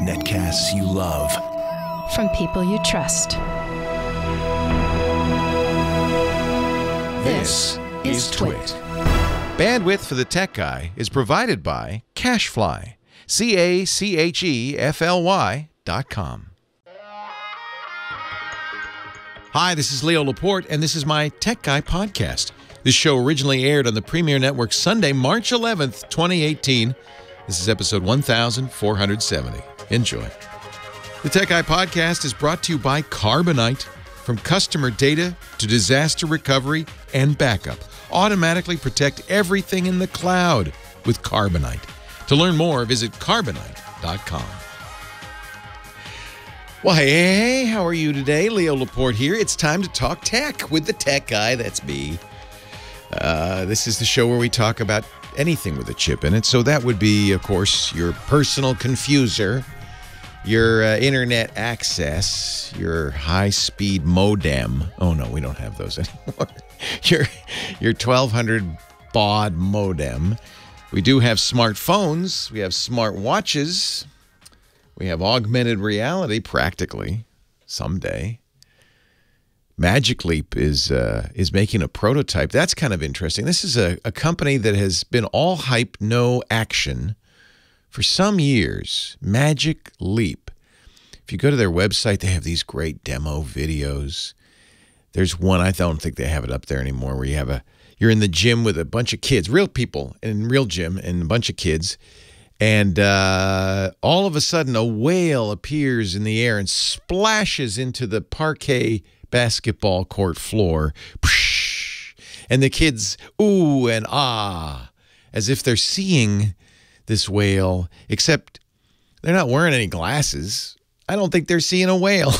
Netcasts you love. From people you trust. This is Twit. Bandwidth for the Tech Guy is provided by CacheFly. CacheFly.com. Hi, this is Leo Laporte, and this is my Tech Guy podcast. This show originally aired on the Premier Network Sunday, March 11th, 2018. This is episode 1470. Enjoy. The Tech Guy podcast is brought to you by Carbonite. From customer data to disaster recovery and backup, automatically protect everything in the cloud with Carbonite. To learn more, visit Carbonite.com. Well, hey, how are you today? Leo Laporte here. It's time to talk tech with the Tech Guy. That's me. This is the show where we talk about anything with a chip in it. So that would be, of course, your personal confuser, your internet access, your high-speed modem. Oh, no, we don't have those anymore. your 1200 baud modem. We do have smartphones. We have smartwatches. We have augmented reality, practically, someday. Magic Leap is making a prototype. That's kind of interesting. This is a company that has been all hype, no action for some years. Magic Leap. If you go to their website, they have these great demo videos. There's one, I don't think they have it up there anymore, where you're in the gym with a bunch of kids, real people in real gym, and a bunch of kids. And all of a sudden, a whale appears in the air and splashes into the parquet basketball court floor. And the kids, ooh and ah, as if they're seeing this whale, except they're not wearing any glasses. I don't think they're seeing a whale.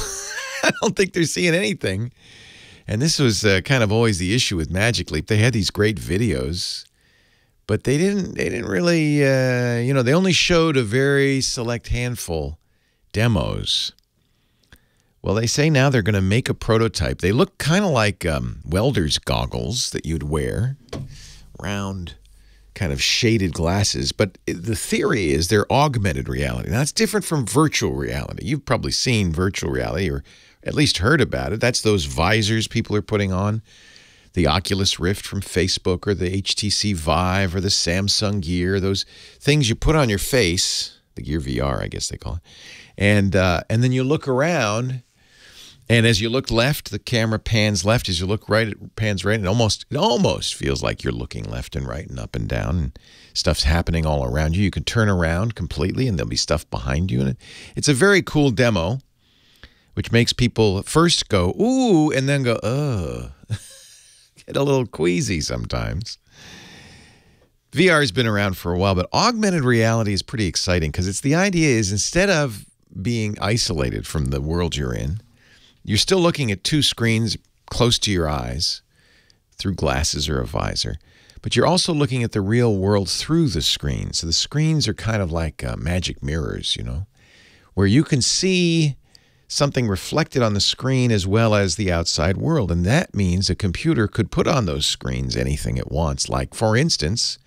I don't think they're seeing anything. And this was kind of always the issue with Magic Leap. They had these great videos, but they didn't really, they only showed a very select handful demos. Well, they say now they're going to make a prototype. They look kind of like welder's goggles that you'd wear, round, kind of shaded glasses. But the theory is they're augmented reality. Now, it's different from virtual reality. You've probably seen virtual reality or at least heard about it. That's those visors people are putting on. The Oculus Rift from Facebook or the HTC Vive or the Samsung Gear, those things you put on your face, the Gear VR, I guess they call it. And then you look around, and as you look left, the camera pans left. As you look right, it pans right. It almost feels like you're looking left and right and up and down, and stuff's happening all around you. You can turn around completely, and there'll be stuff behind you. And it's a very cool demo, which makes people first go, ooh, and then go, ugh. Get a little queasy sometimes. VR has been around for a while, but augmented reality is pretty exciting because the idea is instead of being isolated from the world you're in, you're still looking at two screens close to your eyes through glasses or a visor, but you're also looking at the real world through the screen. So the screens are kind of like magic mirrors, where you can see something reflected on the screen as well as the outside world. And that means a computer could put on those screens anything it wants. Like, for instance,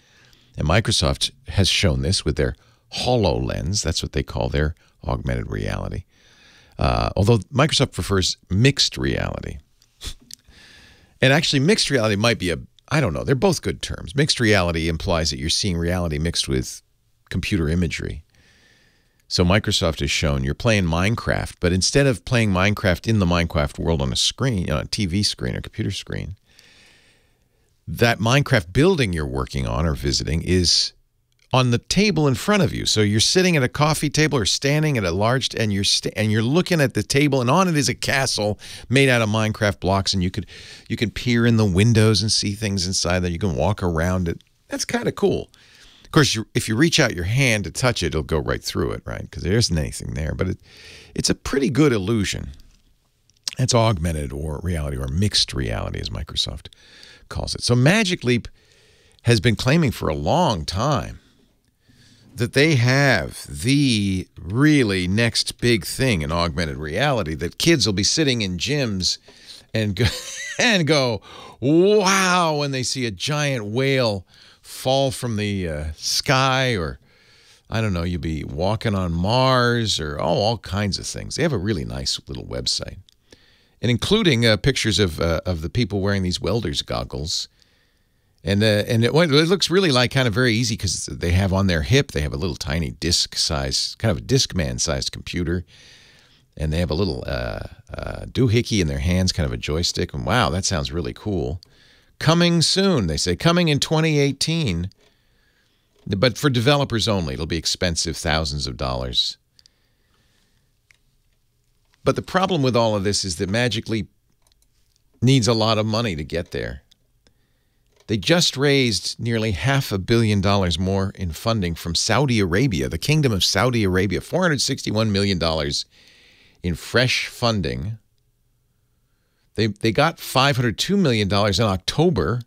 and Microsoft has shown this with their HoloLens. That's what they call their augmented reality. Although Microsoft prefers mixed reality. And actually, mixed reality might be I don't know, they're both good terms. Mixed reality implies that you're seeing reality mixed with computer imagery. So Microsoft has shown you're playing Minecraft, but instead of playing Minecraft in the Minecraft world on a screen, on a TV screen or computer screen, that Minecraft building you're working on or visiting is on the table in front of you. So you're sitting at a coffee table or standing at a large, and you're looking at the table, and on it is a castle made out of Minecraft blocks, and you can peer in the windows and see things inside there. You can walk around it. That's kind of cool. Of course, if you reach out your hand to touch it, it'll go right through it, right? Because there isn't anything there. But it's a pretty good illusion. It's augmented or reality, or mixed reality, as Microsoft calls it. So Magic Leap has been claiming for a long time that they have the really next big thing in augmented reality, that kids will be sitting in gyms and go, wow, when they see a giant whale fall from the sky, or I don't know, you'll be walking on Mars or all kinds of things. They have a really nice little website, and including pictures of the people wearing these welder's goggles. And it looks really like kind of very easy because they have on their hip, they have a little tiny disc size, kind of a Discman sized computer. And they have a little doohickey in their hands, kind of a joystick. And wow, that sounds really cool. Coming soon, they say, coming in 2018. But for developers only, it'll be expensive, thousands of dollars. But the problem with all of this is that Magic Leap needs a lot of money to get there. They just raised nearly $500 million more in funding from Saudi Arabia, the Kingdom of Saudi Arabia, $461 million in fresh funding. They got $502 million in October.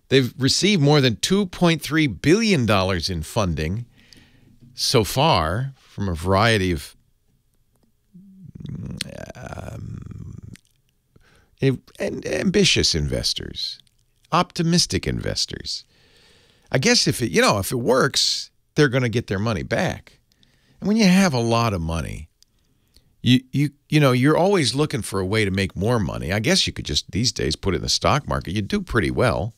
They've received more than $2.3 billion in funding so far from a variety of ambitious investors, optimistic investors. I guess if it works, they're going to get their money back. And when you have a lot of money, you're always looking for a way to make more money. I guess you could just these days put it in the stock market. You'd do pretty well.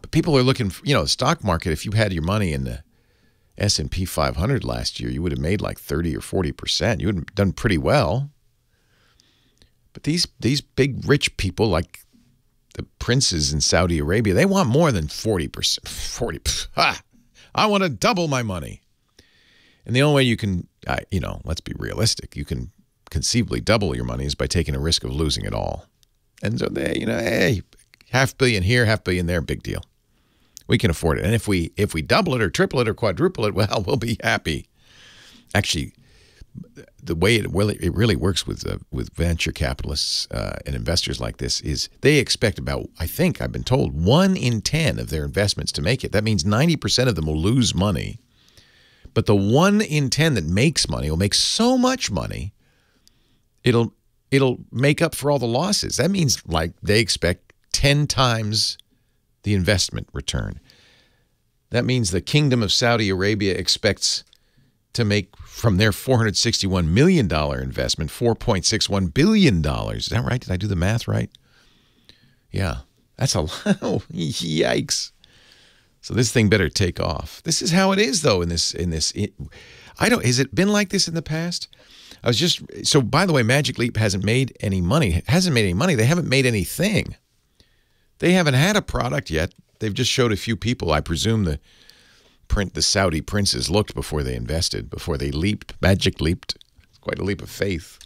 But people are looking for, the stock market, if you had your money in the S&P 500 last year, you would have made like 30 or 40%. You would have done pretty well. But these big rich people like the princes in Saudi Arabia, they want more than 40%. I want to double my money. And the only way you can, let's be realistic, you can conceivably double your money is by taking a risk of losing it all. And so they, hey, $500 million here, $500 million there, big deal. We can afford it. And if we double it or triple it or quadruple it, well, we'll be happy. Actually, the way it really works with venture capitalists and investors like this is they expect about, I think I've been told, 1 in 10 of their investments to make it. That means 90% of them will lose money. But the 1 in 10 that makes money will make so much money, it'll make up for all the losses. That means like they expect 10 times the investment return. That means the Kingdom of Saudi Arabia expects to make from their $461 million investment, $4.61 billion. Is that right? Did I do the math right? Yeah, that's a lot. Oh, yikes. So this thing better take off. This is how it is, though, has it been like this in the past? So by the way, Magic Leap hasn't made any money. They haven't made anything. They haven't had a product yet. They've just showed a few people. I presume the Saudi princes looked before they invested, before they leaped. Magic leaped. It's quite a leap of faith.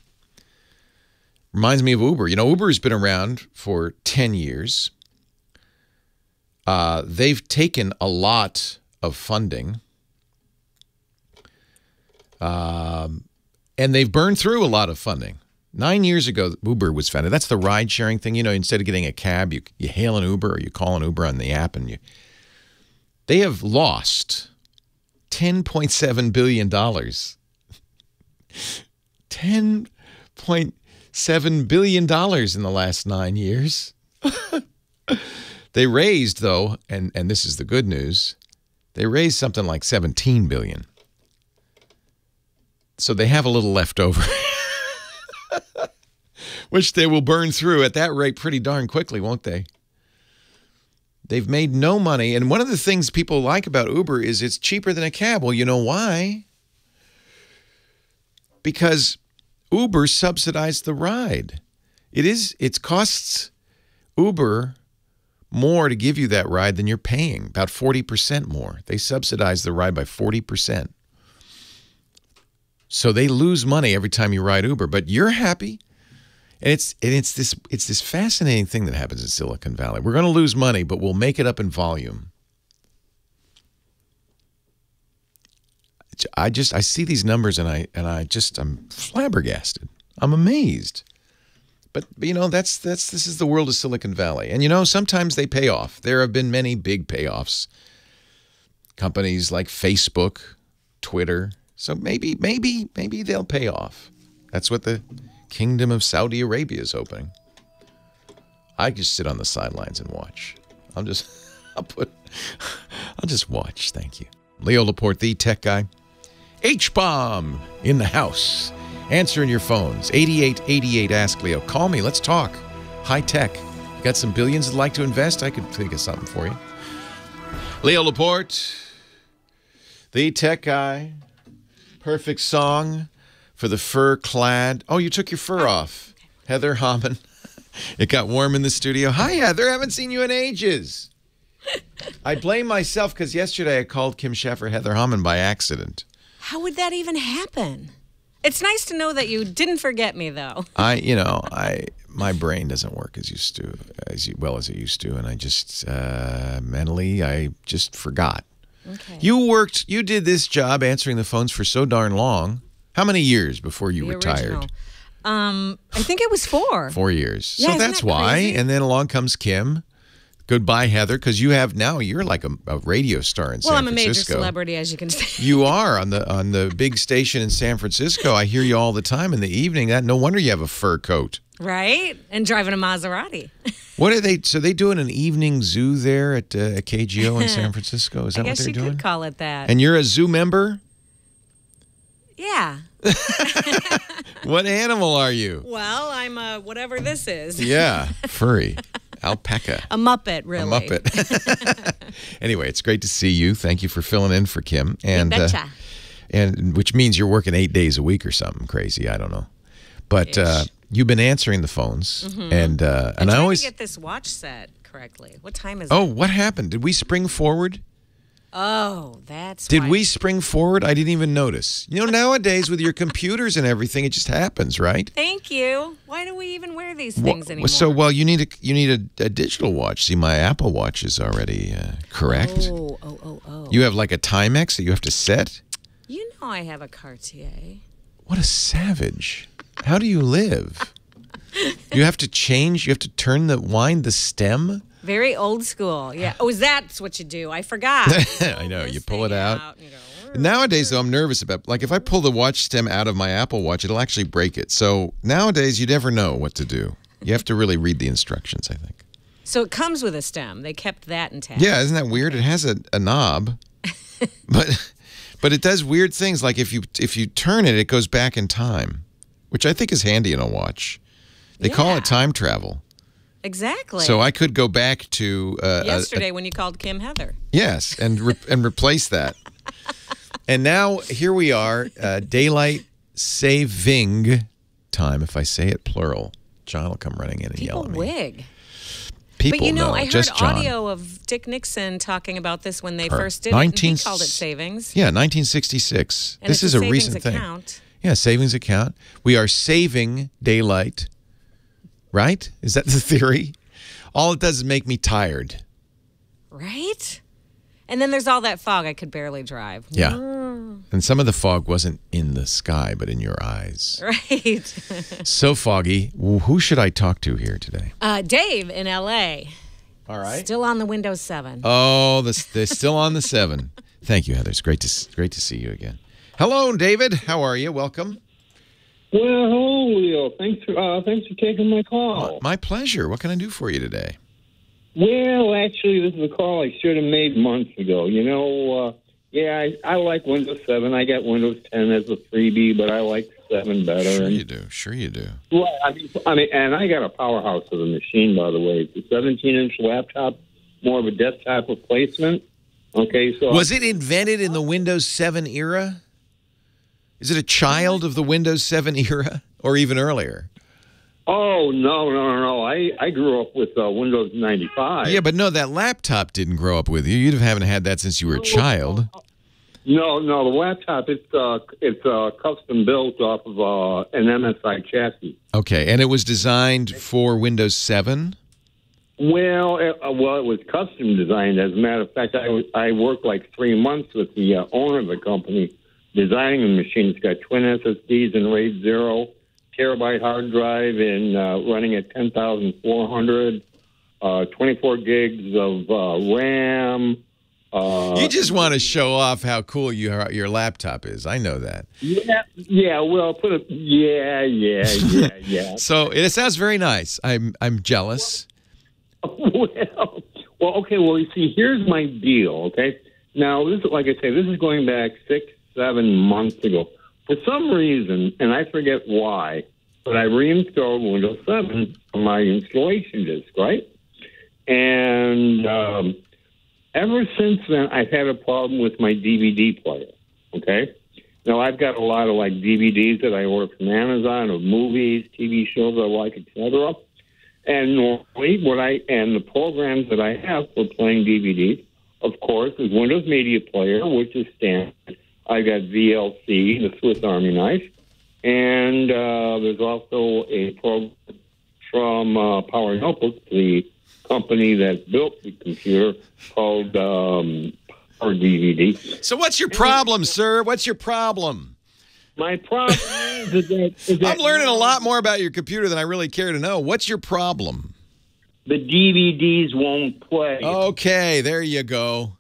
Reminds me of Uber. Uber has been around for 10 years. They've taken a lot of funding. And they've burned through a lot of funding. 9 years ago, Uber was founded. That's the ride-sharing thing. Instead of getting a cab, you hail an Uber or you call an Uber on the app. And they have lost $10.7 billion. $10.7 billion in the last 9 years. They raised, though, and this is the good news, they raised something like $17 billion. So they have a little left over. Which they will burn through at that rate pretty darn quickly, won't they? They've made no money. And one of the things people like about Uber is it's cheaper than a cab. Well, you know why? Because Uber subsidized the ride. It costs Uber more to give you that ride than you're paying, about 40% more. They subsidize the ride by 40%. So they lose money every time you ride Uber, but you're happy. And it's this fascinating thing that happens in Silicon Valley. We're going to lose money, but we'll make it up in volume. I see these numbers and I'm flabbergasted. I'm amazed. But this is the world of Silicon Valley. And sometimes they pay off. There have been many big payoffs. Companies like Facebook, Twitter. So maybe they'll pay off. That's what the Kingdom of Saudi Arabia is hoping. I just sit on the sidelines and watch. I'll just watch. Thank you. Leo Laporte, the tech guy. H-bomb in the house. Answering your phones. 8888 Ask Leo. Call me. Let's talk. High tech. Got some billions that'd like to invest? I could think of something for you. Leo Laporte, the tech guy. Perfect song for the fur-clad. Oh, you took your fur off. Heather Hammond. It got warm in the studio. Hi, Heather. Haven't seen you in ages. I blame myself because yesterday I called Kim Sheffer Heather Hammond by accident. How would that even happen? It's nice to know that you didn't forget me, though. My brain doesn't work as well as it used to, and I just mentally I just forgot. Okay. You did this job answering the phones for so darn long. How many years before you retired? I think it was 4. 4 years. Yeah, so that's why. crazy? And then along comes Kim. Goodbye, Heather, because you're like a radio star in San Francisco. Well, I'm a major celebrity, as you can see. You are on the big station in San Francisco. I hear you all the time in the evening. No wonder you have a fur coat. Right? And driving a Maserati. What are they? So they doing an evening zoo there at KGO in San Francisco? Is that what they're doing? I guess you could call it that. And you're a zoo member? Yeah. What animal are you? Well, I'm whatever this is. Yeah, furry. Alpaca. A Muppet, really. A Muppet. Anyway, it's great to see you. Thank you for filling in for Kim. And betcha. And which means you're working 8 days a week or something crazy. I don't know. But you've been answering the phones. And I always get this watch set correctly. What time is it? Oh, what happened? Did we spring forward? Oh, that's Did why. we spring forward? I didn't even notice. You know, nowadays with your computers and everything, it just happens, right? Thank you. Why do we even wear these things anymore? So, you need a digital watch. See, my Apple Watch is already correct. Oh. You have like a Timex that you have to set? You know I have a Cartier. What a savage. How do you live? You have to change? You have to wind the stem? Very old school. Yeah. Oh, that's what you do. I forgot. I know. You pull it out. And you go, Nowadays, though, I'm nervous about, like, if I pull the watch stem out of my Apple Watch, it'll actually break it. So nowadays, you never know what to do. You have to really read the instructions, I think. So it comes with a stem. They kept that intact. Yeah, isn't that weird? It has a knob, but it does weird things. Like if you turn it, it goes back in time, which I think is handy in a watch. They call it time travel. Exactly. So I could go back to yesterday when you called Kim Heather. Yes, and replace that. And now here we are, daylight saving time. If I say it plural, John will come running in and yell at me. People wig. People But know, I heard just John. audio of Dick Nixon talking about this when they first did it. And he called it savings. Yeah, 1966. And this is a recent thing. Account. Yeah, savings account. We are saving daylight. Right? Is that the theory? All it does is make me tired. Right? And then there's all that fog. I could barely drive. Yeah. And some of the fog wasn't in the sky, but in your eyes. Right. So foggy. Who should I talk to here today? Dave in L.A. All right. Still on the Windows 7. Oh, they're still on the 7. Thank you, Heather. It's great to see you again. Hello, David. How are you? Welcome. Well, hello, Leo. Thanks for taking my call. My pleasure. What can I do for you today? Well, actually, this is a call I should have made months ago. You know, I like Windows 7. I got Windows 10 as a freebie, but I like 7 better. Sure you do. Sure you do. Well, I mean, and I got a powerhouse of a machine, by the way. It's a 17-inch laptop, more of a desktop replacement. Okay, so was it invented in the Windows 7 era? Is it a child of the Windows 7 era, or even earlier? Oh, no. I grew up with Windows 95. Yeah, but no, that laptop didn't grow up with you. You haven't had that since you were a child. No, the laptop, it's custom built off of an MSI chassis. Okay, and it was designed for Windows 7? Well, it was custom designed. As a matter of fact, I worked like 3 months with the owner of the company designing the machine. It's got twin SSDs and RAID 0, terabyte hard drive, and running at 10,400, 24 gigs of RAM. You just want to show off how cool your laptop is. I know that. Yeah. Well, yeah. So it sounds very nice. I'm jealous. Well, okay. Well, you see, here's my deal. Okay. Now, this, like I say, this is going back 6-7 months ago. For some reason, and I forget why, but I reinstalled Windows 7 on my installation disk, right? And ever since then, I've had a problem with my DVD player. Okay. Now, I've got a lot of like DVDs that I order from Amazon of movies, TV shows I like, etc. And normally, the programs that I have for playing DVDs, of course, is Windows Media Player, which is standard. I got VLC, the Swiss Army knife, and there's also a program from Power Notebooks, the company that built the computer, called Power DVD. So what's your problem, sir? What's your problem? My problem is that I'm learning a lot more about your computer than I really care to know. What's your problem? The DVDs won't play. Okay, there you go.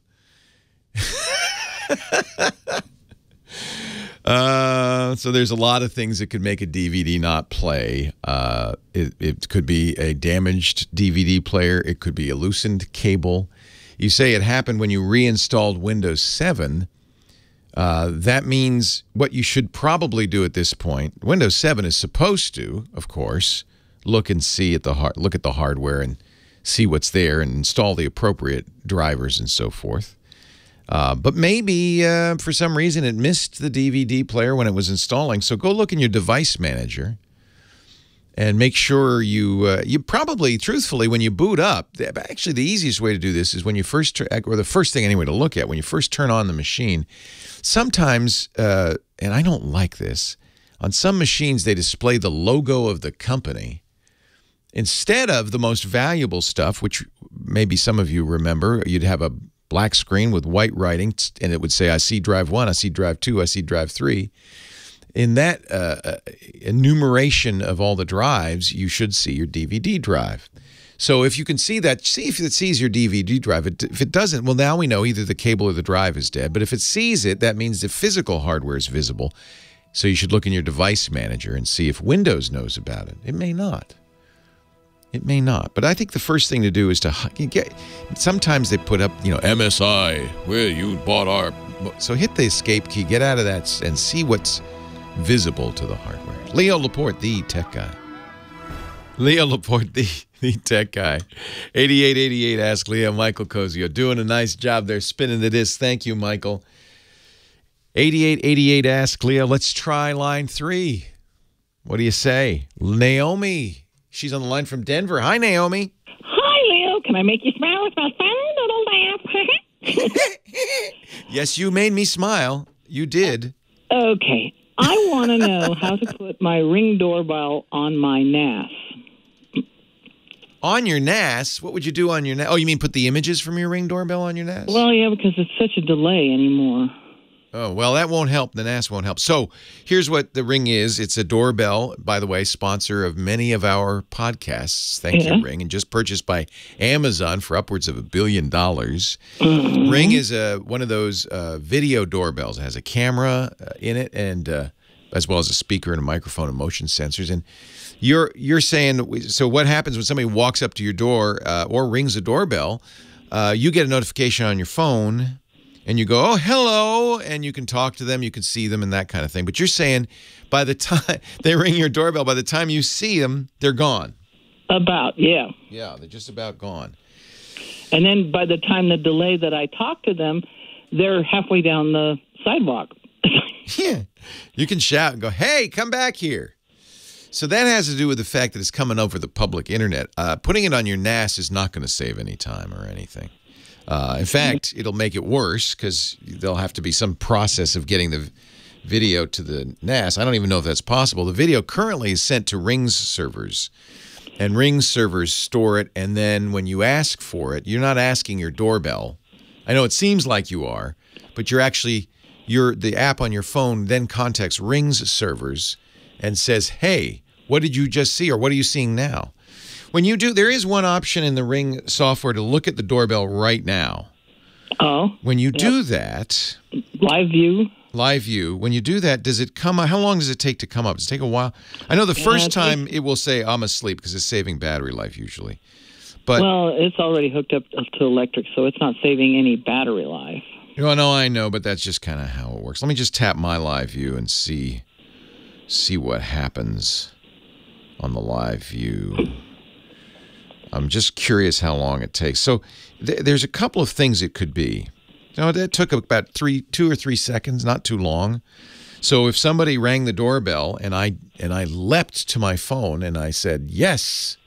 So there's a lot of things that could make a DVD not play. It could be a damaged DVD player. It could be a loosened cable. You say it happened when you reinstalled Windows 7. That means what you should probably do at this point. Windows 7 is supposed to, of course, look at the hardware and see what's there and install the appropriate drivers and so forth. But maybe for some reason it missed the DVD player when it was installing. So go look in your device manager and make sure you probably, truthfully, when you boot up, actually the easiest way to do this is when you first, or the first thing anyway to look at, when you first turn on the machine, sometimes, and I don't like this, on some machines they display the logo of the company instead of the most valuable stuff, which maybe some of you remember. You'd have a black screen with white writing, and it would say, I see drive 1, I see drive 2, I see drive 3. In that enumeration of all the drives, you should see your DVD drive. So if you can see that, see if it sees your DVD drive. If it doesn't, well, now we know either the cable or the drive is dead. But if it sees it, that means the physical hardware is visible. So you should look in your device manager and see if Windows knows about it. It may not. It may not. But I think the first thing to do is to get, sometimes they put up, MSI, where you bought our. So hit the escape key, get out of that, and see what's visible to the hardware. Leo Laporte, the tech guy. Leo Laporte, the tech guy. 8888 Ask Leo. Michael Cozio doing a nice job there spinning the disc. Thank you, Michael. 8888 Ask Leo. Let's try line 3. What do you say? Naomi. She's on the line from Denver. Hi, Naomi. Hi, Leo. Can I make you smile with my fun little laugh? Yes, you made me smile. You did. Okay. I want to know how to put my Ring doorbell on my NAS. On your NAS? What would you do on your NAS? Oh, you mean put the images from your Ring doorbell on your NAS? Well, yeah, because it's such a delay anymore. Oh, well, that won't help. The NAS won't help. So here's what the Ring is. It's a doorbell, by the way, sponsor of many of our podcasts. Thank you, Ring. And just purchased by Amazon for upwards of $1 billion. Ring is one of those video doorbells. It has a camera in it, and as well as a speaker and a microphone and motion sensors. And you're saying, so what happens when somebody walks up to your door or rings a doorbell, you get a notification on your phone, and you go, oh, hello, and you can talk to them, you can see them, and that kind of thing. But you're saying by the time they ring your doorbell, by the time you see them, they're gone. About, yeah. Yeah, they're just about gone. And then by the time the delay that I talk to them, they're halfway down the sidewalk. Yeah. You can shout and go, hey, come back here. So that has to do with the fact that it's coming over the public internet. Putting it on your NAS is not going to save any time or anything. In fact, it'll make it worse because there'll have to be some process of getting the video to the NAS. I don't even know if that's possible. The video currently is sent to Ring's servers, and Ring's servers store it, and then when you ask for it, you're not asking your doorbell. I know it seems like you are, but you're actually, the app on your phone then contacts Ring's servers and says, hey, what did you just see, or what are you seeing now? When you do, there is one option in the Ring software to look at the doorbell right now. Oh. When you do that... Live view. Live view. When you do that, does it come up? How long does it take to come up? Does it take a while? I know the first time it will say, I'm asleep, because it's saving battery life usually. But well, it's already hooked up to electric, so it's not saving any battery life. well, no, I know, but that's just kind of how it works. Let me just tap my live view and see what happens on the live view. I'm just curious how long it takes. So there's a couple of things it could be. That took about 2 or 3 seconds, not too long. So if somebody rang the doorbell and I leapt to my phone and I said, yes,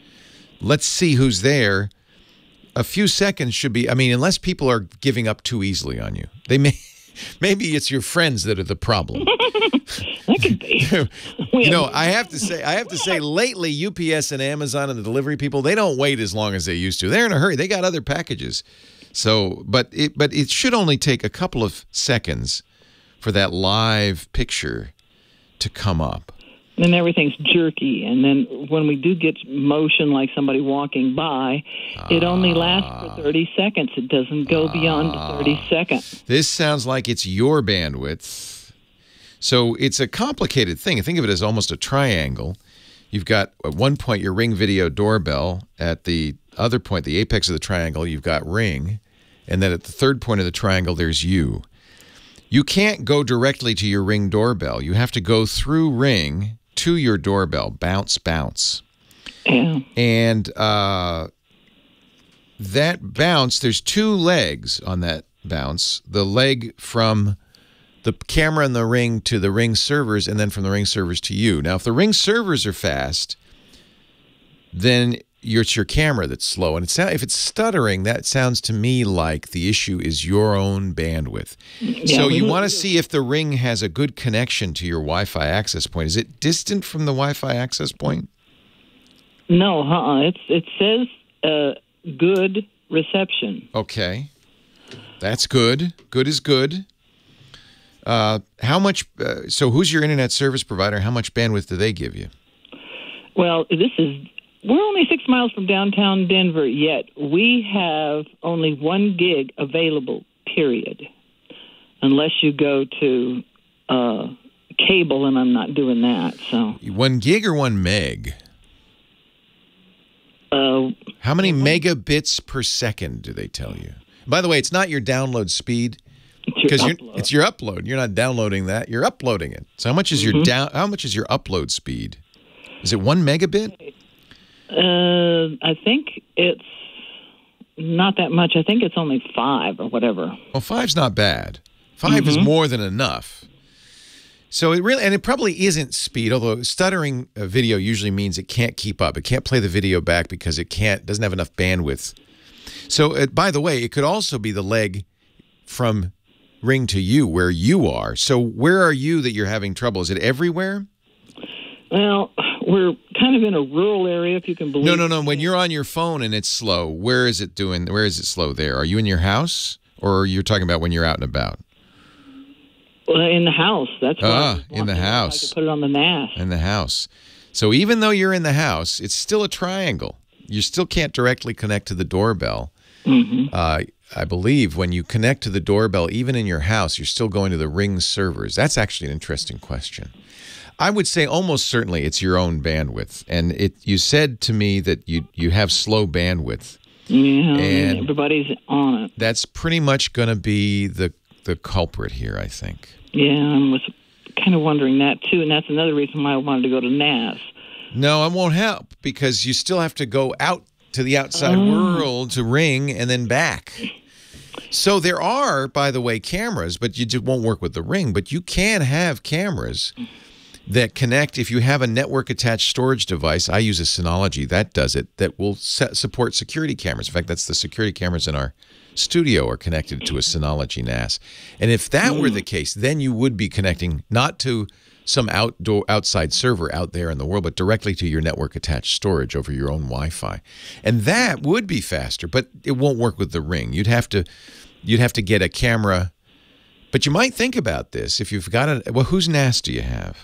let's see who's there, a few seconds should be, I mean, unless people are giving up too easily on you. Maybe it's your friends that are the problem. That could be. I have to say, lately, UPS and Amazon and the delivery people, they don't wait as long as they used to. They're in a hurry. They got other packages. So, but it should only take a couple of seconds for that live picture to come up. And everything's jerky. And then when we do get motion like somebody walking by, it only lasts for 30 seconds. It doesn't go beyond 30 seconds. This sounds like it's your bandwidth. So it's a complicated thing. Think of it as almost a triangle. You've got, at one point, your Ring video doorbell. At the other point, the apex of the triangle, you've got Ring. And then at the third point of the triangle, there's you. You can't go directly to your Ring doorbell. You have to go through Ring to your doorbell, bounce. Yeah. And that bounce, there's 2 legs on that bounce. The leg from the camera in the Ring to the Ring servers, and then from the Ring servers to you. Now, if the Ring servers are fast, then it's your camera that's slow. And if it's stuttering, that sounds to me like the issue is your own bandwidth. Yeah, so you want to see if the Ring has a good connection to your Wi-Fi access point. Is it distant from the Wi-Fi access point? No, it says good reception. Okay. That's good. Good is good. How much? So who's your internet service provider? How much bandwidth do they give you? Well, we're only 6 miles from downtown Denver, yet we have only 1 gig available, period. Unless you go to cable, and I'm not doing that. So 1 gig or 1 meg? How many megabits per second do they tell you? By the way, it's not your download speed. Because it's your upload. You're not downloading that. You're uploading it. So how much is your upload speed? Is it 1 megabit? I think it's not that much. I think it's only 5 or whatever. Well, 5's not bad. 5 is more than enough. So it probably isn't speed, although stuttering video usually means it can't keep up. It can't play the video back because it doesn't have enough bandwidth. So, by the way, it could also be the leg from Ring to you, where you are. So where are you that you're having trouble? Is it everywhere? Well, we're kind of in a rural area, if you can believe it. No. When you're on your phone and it's slow, where is it doing? Where is it slow there? Are you in your house, or are you talking about when you're out and about? Well, in the house. That's why in the house. I could put it on the NAS. In the house. So even though you're in the house, it's still a triangle. You still can't directly connect to the doorbell. I believe when you connect to the doorbell, even in your house, you're still going to the Ring servers. That's actually an interesting question. I would say almost certainly it's your own bandwidth. And you said to me that you have slow bandwidth. Yeah, and everybody's on it. That's pretty much going to be the culprit here, I think. Yeah, I was kind of wondering that, too. And that's another reason why I wanted to go to NAS. No, it won't help because you still have to go out to the outside world to Ring and then back. So there are, by the way, cameras, but you just won't work with the Ring. But you can have cameras that connect. If you have a network-attached storage device, I use a Synology, that does it, that will support security cameras. In fact, that's the security cameras in our studio are connected to a Synology NAS. And if that were the case, then you would be connecting not to some outside server out there in the world, but directly to your network-attached storage over your own Wi-Fi. And that would be faster, but it won't work with the Ring. You'd have to get a camera. But you might think about this. If you've got well, whose NAS do you have?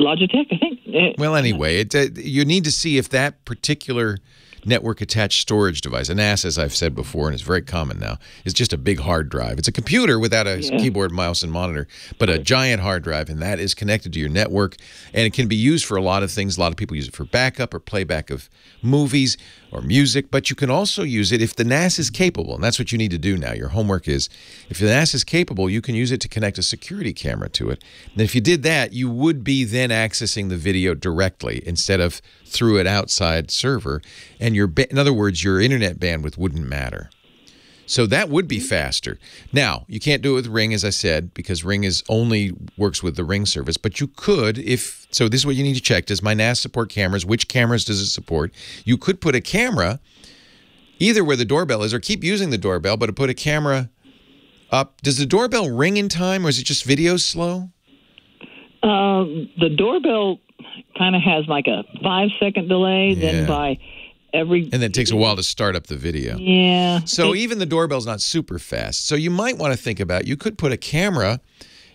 Logitech, I think. Well, anyway, you need to see if that particular network-attached storage device. A NAS, as I've said before, and it's very common now, is just a big hard drive. It's a computer without a keyboard, mouse, and monitor, but a giant hard drive, and that is connected to your network, and it can be used for a lot of things. A lot of people use it for backup or playback of movies or music, but you can also use it if the NAS is capable, and that's what you need to do now. Your homework is, if the NAS is capable, you can use it to connect a security camera to it. And if you did that, you would be then accessing the video directly instead of through an outside server, and in other words, your internet bandwidth wouldn't matter. So that would be faster. Now, you can't do it with Ring, as I said, because Ring only works with the Ring service, but you could, so this is what you need to check. Does my NAS support cameras? Which cameras does it support? You could put a camera either where the doorbell is, or keep using the doorbell, but put a camera up. Does the doorbell ring in time, or is it just video slow? The doorbell kind of has like a 5-second delay, then by every... And then it takes a while to start up the video. Yeah. So even the doorbell's not super fast. So you might want to think about, you could put a camera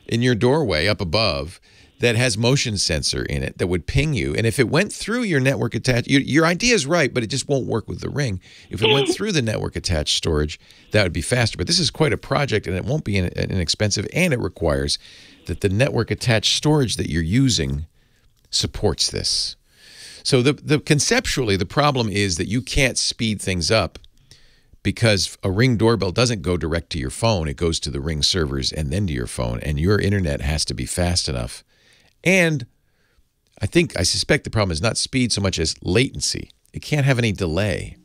in your doorway up above that has motion sensor in it that would ping you. And if it went through your network attached, your idea is right, but it just won't work with the Ring. If it went through the network attached storage, that would be faster. But this is quite a project, and it won't be inexpensive, and it requires that the network attached storage that you're using supports this. So conceptually, the problem is that you can't speed things up because a Ring doorbell doesn't go direct to your phone. It goes to the Ring servers and then to your phone, and your internet has to be fast enough. And I suspect the problem is not speed so much as latency. It can't have any delay.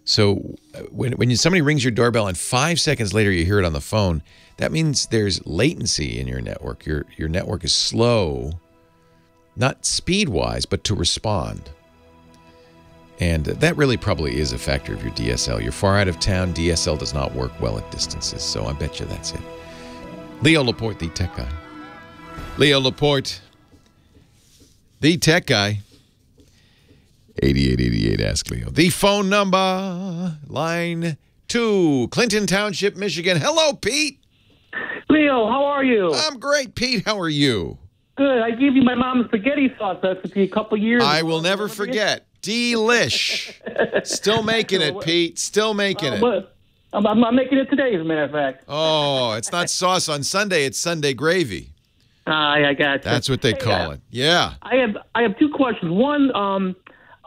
So when somebody rings your doorbell and 5 seconds later you hear it on the phone, that means there's latency in your network. Your network is slow, not speed-wise, but to respond. And that really probably is a factor of your DSL. You're far out of town, DSL does not work well at distances, so I bet you that's it. Leo Laporte, the tech guy. Leo Laporte, the tech guy. 8888 Ask Leo. The phone number, line 2, Clinton Township, Michigan. Hello, Pete. Leo, how are you? I'm great, Pete. How are you? Good. I gave you my mom's spaghetti sauce recipe a couple years ago. I will never forget. Delish. Still making it, Pete. Still making it. I'm making it today, as a matter of fact. Oh, it's not sauce on Sunday. It's Sunday gravy. I got you. That's what they call it. Yeah. I have two questions. One, my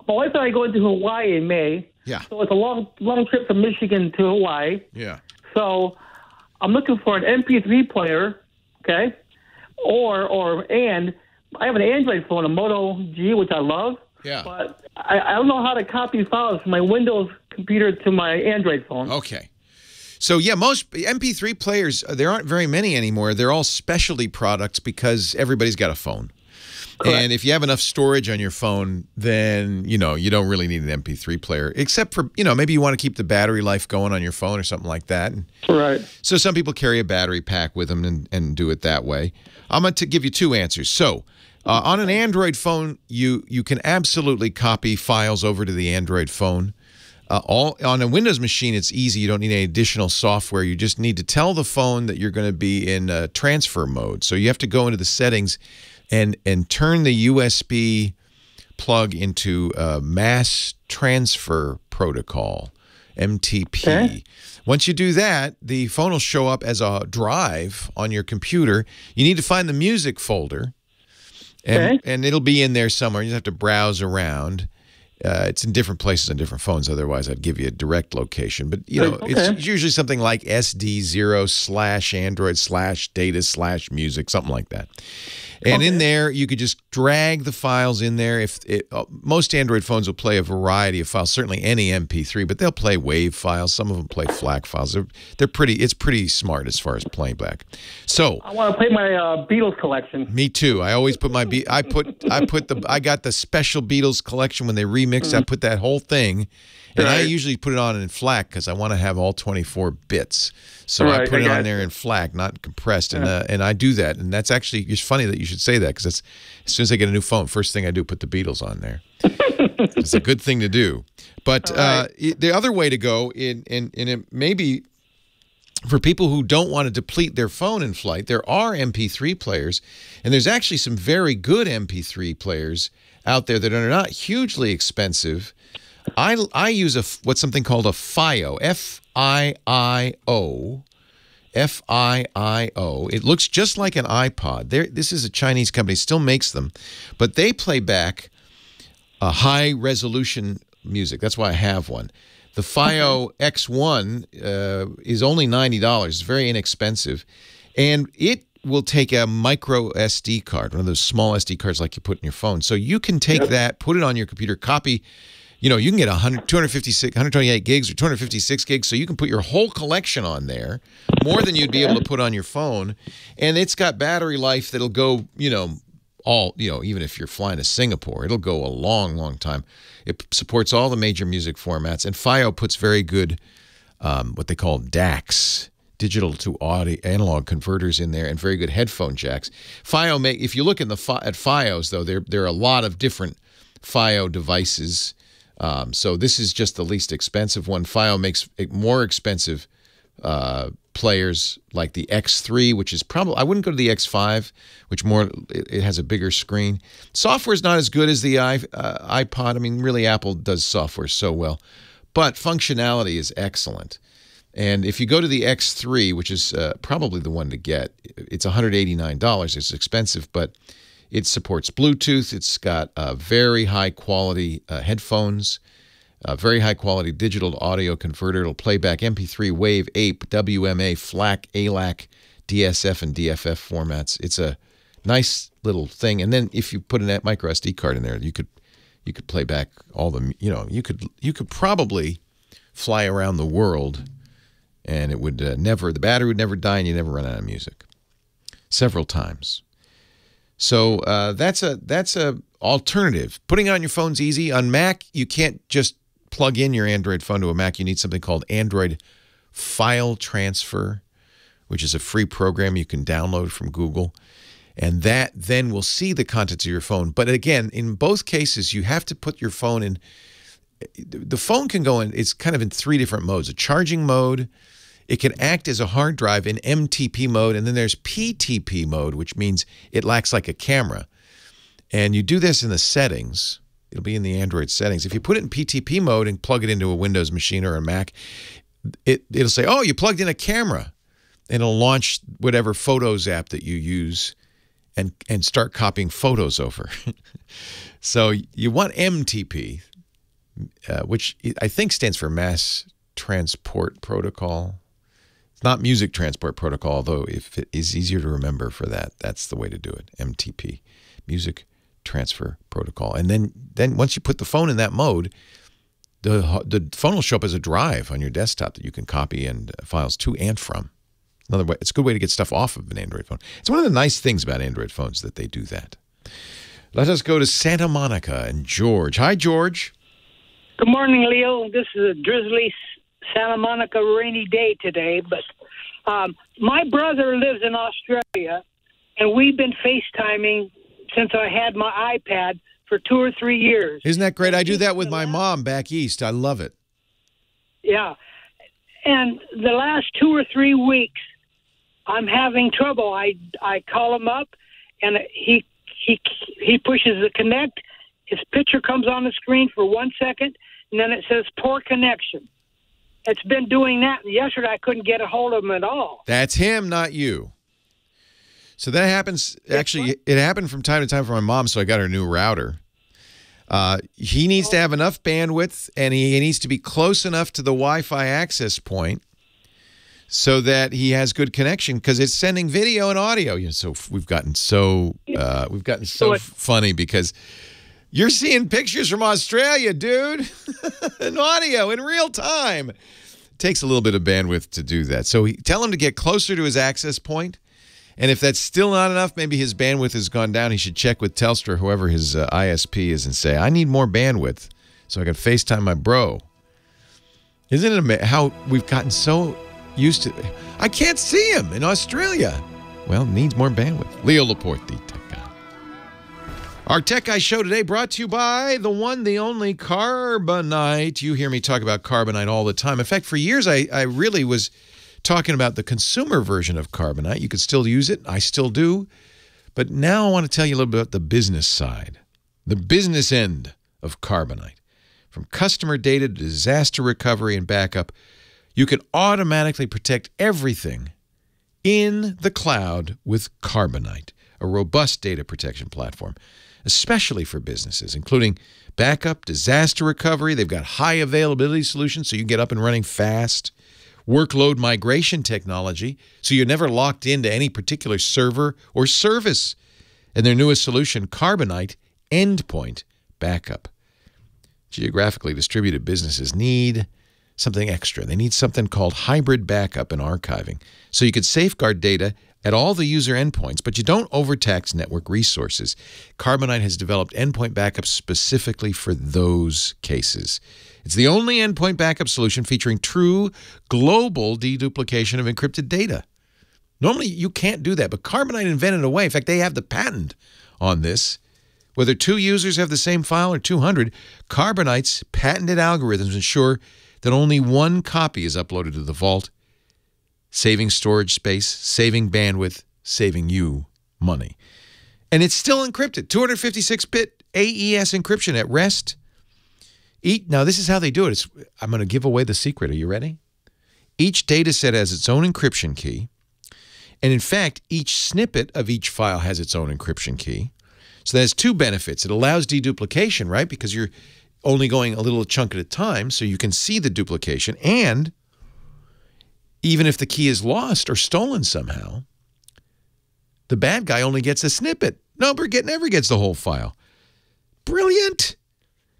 wife and I go into Hawaii in May. Yeah. So it's a long trip from Michigan to Hawaii. Yeah. So I'm looking for an MP3 player, okay? And I have an Android phone, a Moto G, which I love. Yeah. But I don't know how to copy files from my Windows computer to my Android phone. Okay. So, yeah, most MP3 players, there aren't very many anymore. They're all specialty products because everybody's got a phone. Correct. And if you have enough storage on your phone, then, you don't really need an MP3 player, except for, maybe you want to keep the battery life going on your phone or something like that. Right. So some people carry a battery pack with them and do it that way. I'm going to give you two answers. So on an Android phone, you can absolutely copy files over to the Android phone. On a Windows machine, it's easy. You don't need any additional software. You just need to tell the phone that you're going to be in transfer mode. So you have to go into the settings and turn the USB plug into Mass Transfer Protocol, MTP. Okay. Once you do that, the phone will show up as a drive on your computer. You need to find the music folder, and it'll be in there somewhere. You just have to browse around. It's in different places on different phones. Otherwise, I'd give you a direct location. But, it's usually something like SD0/Android/data/music, something like that. And in there, you could just drag the files in there. Most Android phones will play a variety of files, certainly any MP3, but they'll play WAV files. Some of them play FLAC files. It's pretty smart as far as playback. So I want to play my Beatles collection. Me too. I always put my I got the special Beatles collection when they remixed. I put that whole thing, and I usually put it on in FLAC because I want to have all 24 bits. So I put it on there in FLAC, not compressed, and I do that. And that's actually, it's funny that you should say that because as soon as I get a new phone, first thing I do, put the Beatles on there. It's a good thing to do. But the other way to go, and it maybe for people who don't want to deplete their phone in flight, there are MP3 players, and there's actually some very good MP3 players out there that are not hugely expensive. I use what's something called a FiO, F-I-I-O. FiO. It looks just like an iPod. This is a Chinese company, still makes them, but they play back a high-resolution music. That's why I have one. The FiO X1 is only $90. It's very inexpensive, and it will take a micro SD card, one of those small SD cards like you put in your phone. So you can take that, put it on your computer, copy. You know, you can get 256, 128 gigs or 256 gigs, so you can put your whole collection on there, more than you'd be able to put on your phone. And it's got battery life that'll go, even if you're flying to Singapore, it'll go a long, long time. It supports all the major music formats. And FiO puts very good, what they call DACs, digital to audio analog converters in there, and very good headphone jacks. FiO if you look at FiOs, though, there are a lot of different FiO devices. So this is just the least expensive one. FiO makes more expensive players like the X3, which is probably, I wouldn't go to the X5, which it has a bigger screen. Software is not as good as the iPod. I mean, really, Apple does software so well, but functionality is excellent. And if you go to the X3, which is probably the one to get, it's $189. It's expensive, but it supports Bluetooth. It's got very high-quality headphones, very high-quality digital audio converter. It'll play back MP3, WAV, APE, WMA, FLAC, ALAC, DSF, and DFF formats. It's a nice little thing. And then if you put a micro SD card in there, you could play back all the, you could probably fly around the world, and it would the battery would never die, and you never run out of music. Several times. So that's a alternative. Putting it on your phone's easy. On Mac, you can't just plug in your Android phone to a Mac. You need something called Android File Transfer, which is a free program you can download from Google. And that then will see the contents of your phone. But again, in both cases, you have to put your phone in. The phone can go in, it's kind of in 3 different modes. A charging mode. It can act as a hard drive in MTP mode, and then there's PTP mode, which means it acts like a camera. And you do this in the settings. It'll be in the Android settings. If you put it in PTP mode and plug it into a Windows machine or a Mac, it'll say, oh, you plugged in a camera. And it'll launch whatever Photos app that you use and start copying photos over. So you want MTP, which I think stands for Mass Transport Protocol. It's not Music Transport Protocol, although if it is easier to remember for that, that's the way to do it. MTP, Music Transfer Protocol. And then once you put the phone in that mode, the phone will show up as a drive on your desktop that you can copy and files to and from. Another way, it's a good way to get stuff off of an Android phone. It's one of the nice things about Android phones that they do that. Let us go to Santa Monica and George. Hi, George. Good morning, Leo. This is a drizzly Santa Monica rainy day today, but my brother lives in Australia, and we've been FaceTiming since I had my iPad for 2 or 3 years. Isn't that great? I do that with my mom back east. I love it. Yeah. And the last 2 or 3 weeks, I'm having trouble. I call him up, and he pushes the connect. His picture comes on the screen for 1 second, and then it says poor connection. It's been doing that. Yesterday, I couldn't get a hold of him at all. That's him, not you. So that happens. Actually, it happened from time to time for my mom, so I got her new router. He needs to have enough bandwidth, and he needs to be close enough to the Wi-Fi access point so that he has good connection, because it's sending video and audio. So we've gotten so funny because you're seeing pictures from Australia, dude, and audio in real time. It takes a little bit of bandwidth to do that. So tell him to get closer to his access point. And if that's still not enough, maybe his bandwidth has gone down. He should check with Telstra, whoever his ISP is, and say, I need more bandwidth so I can FaceTime my bro. Isn't it amazing how we've gotten so used to it? I can't see him in Australia. Well, needs more bandwidth. Leo Laporte, the Tech Guy. Our Tech Guy show today brought to you by the one, the only Carbonite. You hear me talk about Carbonite all the time. In fact, for years, I really was talking about the consumer version of Carbonite. You could still use it. I still do. But now I want to tell you a little bit about the business side, the business end of Carbonite. From customer data to disaster recovery and backup, you can automatically protect everything in the cloud with Carbonite, a robust data protection platform, especially for businesses, including backup, disaster recovery. They've got high availability solutions so you can get up and running fast. Workload migration technology, so you're never locked into any particular server or service. And their newest solution, Carbonite Endpoint Backup. Geographically distributed businesses need something extra. They need something called hybrid backup and archiving, so you could safeguard data at all the user endpoints, but you don't overtax network resources. Carbonite has developed endpoint backup specifically for those cases. It's the only endpoint backup solution featuring true global deduplication of encrypted data. Normally, you can't do that, but Carbonite invented a way. In fact, they have the patent on this. Whether 2 users have the same file or 200, Carbonite's patented algorithms ensure that only 1 copy is uploaded to the vault, saving storage space, saving bandwidth, saving you money. And it's still encrypted, 256-bit AES encryption at rest. Now, this is how they do it. I'm going to give away the secret. Are you ready? Each data set has its own encryption key. And in fact, each snippet of each file has its own encryption key. So that has 2 benefits. It allows deduplication, right? Because you're only going a little chunk at a time, so you can see the duplication. And even if the key is lost or stolen somehow, the bad guy only gets a snippet. Never gets the whole file. Brilliant.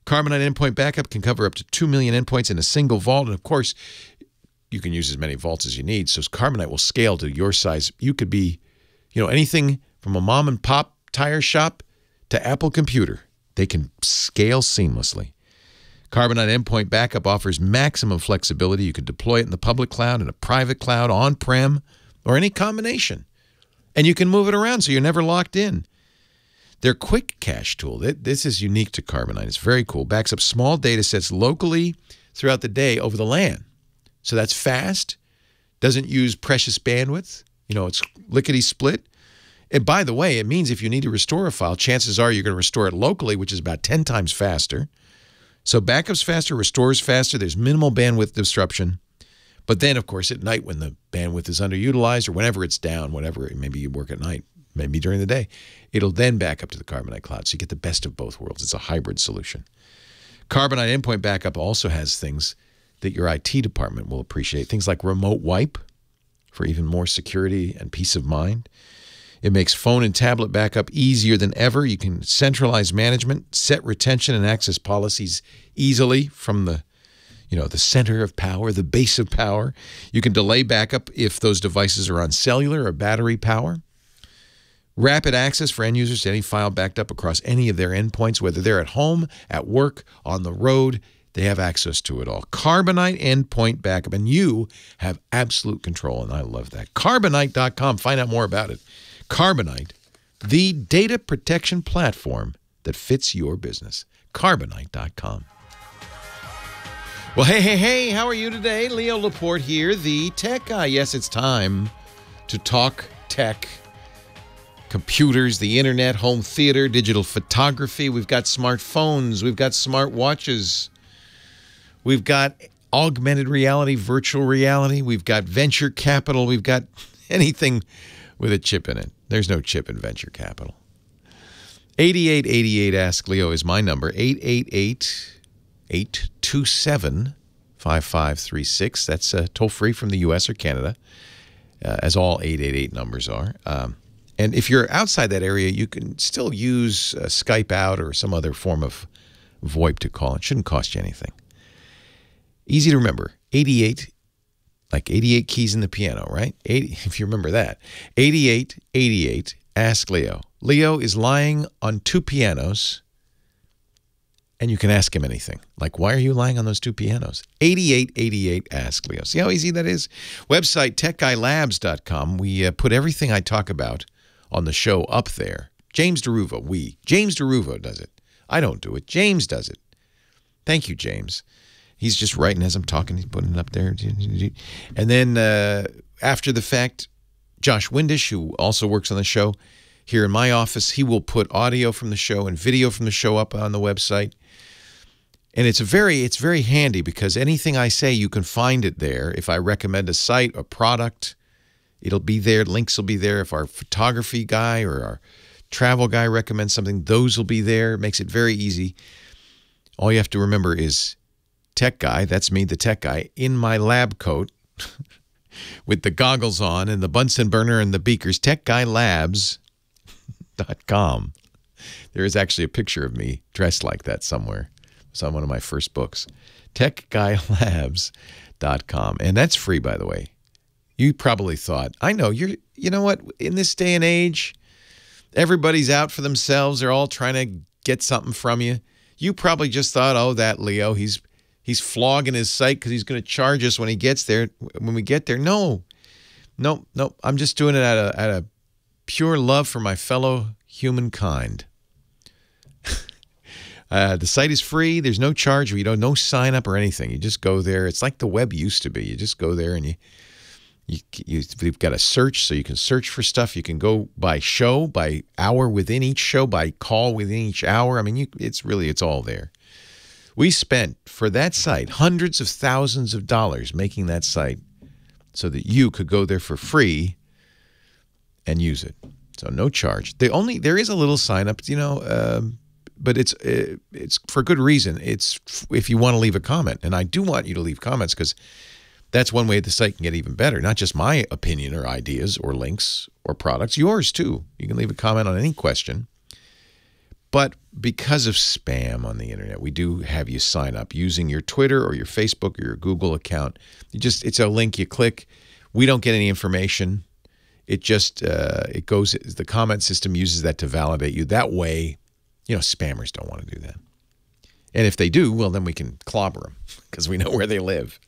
Carbonite Endpoint Backup can cover up to 2 million endpoints in a single vault. And of course, you can use as many vaults as you need. So Carbonite will scale to your size. You could be, anything from a mom and pop tire shop to Apple computer. They can scale seamlessly. Carbonite Endpoint Backup offers maximum flexibility. You can deploy it in the public cloud, in a private cloud, on-prem, or any combination. And you can move it around so you're never locked in. Their quick cache tool, this is unique to Carbonite. It's very cool. Backs up small data sets locally throughout the day over the LAN. So that's fast. Doesn't use precious bandwidth. It's lickety-split. And by the way, it means if you need to restore a file, chances are you're going to restore it locally, which is about 10 times faster. So backup's faster, restores faster. There's minimal bandwidth disruption. But then, of course, at night when the bandwidth is underutilized or whenever it's down, maybe you work at night, maybe during the day, it'll then back up to the Carbonite cloud. So you get the best of both worlds. It's a hybrid solution. Carbonite Endpoint Backup also has things that your IT department will appreciate. Things like remote wipe for even more security and peace of mind. It makes phone and tablet backup easier than ever. You can centralize management, set retention and access policies easily from the center of power, the base of power. You can delay backup if those devices are on cellular or battery power. Rapid access for end users to any file backed up across any of their endpoints, whether they're at home, at work, on the road, they have access to it all. Carbonite Endpoint Backup, and you have absolute control, and I love that. Carbonite.com, find out more about it. Carbonite, the data protection platform that fits your business. Carbonite.com. Well, hey, how are you today? Leo Laporte here, the tech guy. Yes, it's time to talk tech. Computers, the internet, home theater, digital photography. We've got smartphones. We've got smart watches. We've got augmented reality, virtual reality. We've got venture capital. We've got anything with a chip in it. There's no chip in venture capital. 8888 Ask Leo is my number. 888-827-5536. That's toll-free from the U.S. or Canada, as all 888 numbers are. And if you're outside that area, you can still use Skype out or some other form of VoIP to call. It shouldn't cost you anything. Easy to remember. 88, like 88 keys in the piano, right? 80, if you remember that. 8888 Ask Leo. Leo is lying on 2 pianos, and you can ask him anything. Like, why are you lying on those 2 pianos? 8888 Ask Leo. See how easy that is? Website, techguylabs.com. We put everything I talk about on the show up there. James DeRuvo, James DeRuvo does it. I don't do it. James does it. Thank you, James. He's just writing as I'm talking. He's putting it up there. And then after the fact, Josh Windish, who also works on the show here in my office, he will put audio from the show and video from the show up on the website. And it's very handy because anything I say, you can find it there. If I recommend a site, a product, it'll be there. Links will be there. If our photography guy or our travel guy recommends something, those will be there. It makes it very easy. All you have to remember is tech guy, that's me, the tech guy, in my lab coat with the goggles on and the Bunsen burner and the beakers, techguylabs.com. There is actually a picture of me dressed like that somewhere. It's on one of my first books. techguylabs.com. And that's free, by the way. You probably thought, I know, you know what, in this day and age, everybody's out for themselves. They're all trying to get something from you. You probably just thought, oh, that Leo, he's flogging his site because he's going to charge us when he gets there. When we get there, no. I'm just doing it out of pure love for my fellow humankind. The site is free. There's no charge. No sign up or anything. You just go there. It's like the web used to be. You just go there and you've got a search, so you can search for stuff. You can go by show, by hour within each show, by call within each hour. I mean, it's all there. We spent, for that site, hundreds of thousands of dollars making that site so that you could go there for free and use it. So no charge. There is a little sign up, but it's for good reason. It's if you want to leave a comment, and I do want you to leave comments because that's one way the site can get even better. Not just my opinion or ideas or links or products, yours too. You can leave a comment on any question. But because of spam on the internet, we do have you sign up using your Twitter or your Facebook or your Google account. It's a link you click. We don't get any information. It just it goes. The comment system uses that to validate you. That way, spammers don't want to do that. And if they do, well, then we can clobber them because we know where they live.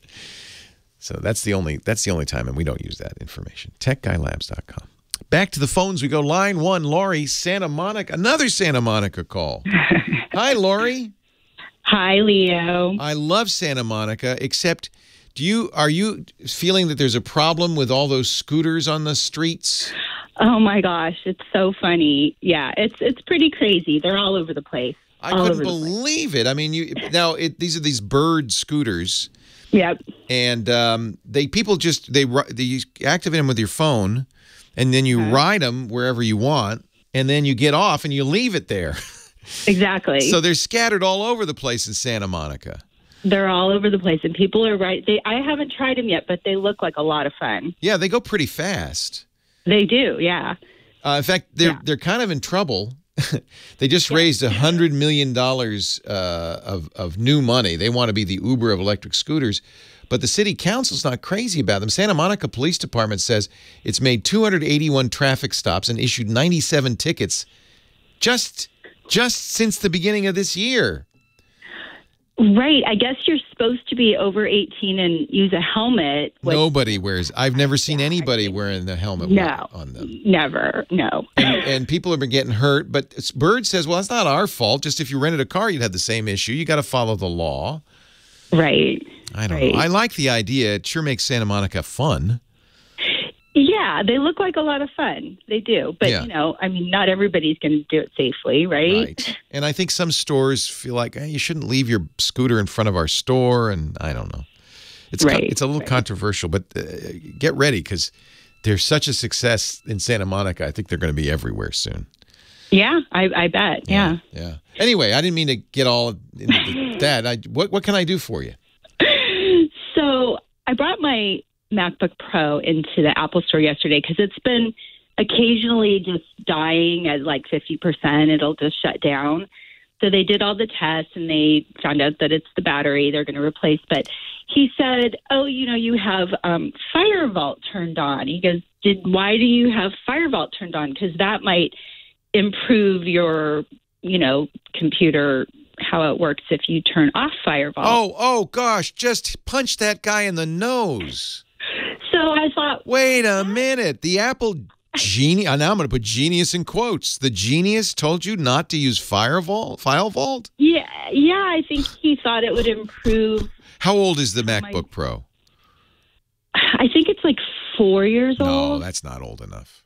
So that's the only time, and we don't use that information. techguylabs.com. Back to the phones we go. Line 1, Lori, Santa Monica. Another Santa Monica call. Hi, Lori. Hi, Leo. I love Santa Monica, except are you feeling that there's a problem with all those scooters on the streets? Oh, my gosh. It's so funny. Yeah, it's pretty crazy. They're all over the place. I couldn't believe it. I mean, these are these bird scooters. Yep. And people you activate them with your phone, and then you ride them wherever you want, and then you get off and you leave it there. Exactly. So they're scattered all over the place in Santa Monica. They're all over the place, and people are right. I haven't tried them yet, but they look like a lot of fun. Yeah, they go pretty fast. They do, yeah. In fact, they're kind of in trouble. They just raised $100 million of new money. They want to be the Uber of electric scooters. But the city council's not crazy about them. Santa Monica Police Department says it's made 281 traffic stops and issued 97 tickets just since the beginning of this year. Right. I guess you're supposed to be over 18 and use a helmet. Nobody wears. I've never seen anybody wearing the helmet on them. Never. No. And people have been getting hurt. But Bird says, well, it's not our fault. Just if you rented a car, you'd have the same issue. You got to follow the law. Right. I don't know. I like the idea. It sure makes Santa Monica fun. Yeah, they look like a lot of fun. They do. But, not everybody's going to do it safely, right? And I think some stores feel like, you shouldn't leave your scooter in front of our store, and I don't know. It's a little controversial, but get ready because there's such a success in Santa Monica. I think they're going to be everywhere soon. Yeah, I bet. Yeah. Anyway, I didn't mean to get all into that. What can I do for you? So I brought my MacBook Pro into the Apple Store yesterday because it's been occasionally just dying at like 50%. It'll just shut down. So they did all the tests and they found out that it's the battery they're going to replace. But he said, oh, you have FileVault turned on. He goes, why do you have FileVault turned on? Because that might improve your, computer, how it works if you turn off FileVault. Oh, gosh, just punch that guy in the nose. So I thought, wait a minute. The Apple genius, now I'm going to put genius in quotes. The genius told you not to use FileVault? Yeah, I think he thought it would improve. How old is the MacBook Pro? I think it's like 4 years old. No, that's not old enough.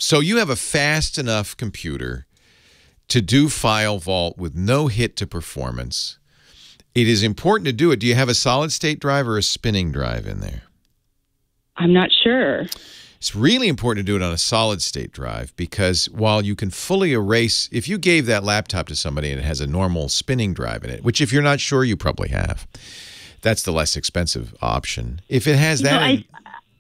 So you have a fast enough computer to do FileVault with no hit to performance, it is important to do it. Do you have a solid-state drive or a spinning drive in there? I'm not sure. It's really important to do it on a solid-state drive because while you can fully erase, if you gave that laptop to somebody and it has a normal spinning drive in it, which if you're not sure, you probably have, that's the less expensive option. If it has that...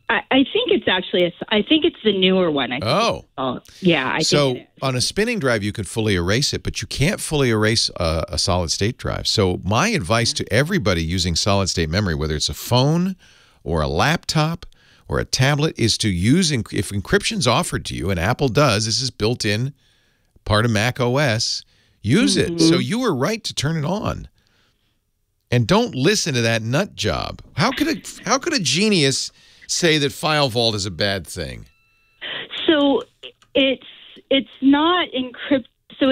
I think it's actually, I think it's the newer one. I think yeah. I think on a spinning drive, you can fully erase it, but you can't fully erase a solid-state drive. So my advice to everybody using solid-state memory, whether it's a phone or a laptop or a tablet, is to use, if encryption's offered to you, and Apple does, this is built in, part of Mac OS, use it. So you were right to turn it on. And don't listen to that nut job. How could a genius say that FileVault is a bad thing? So it's not encrypted. So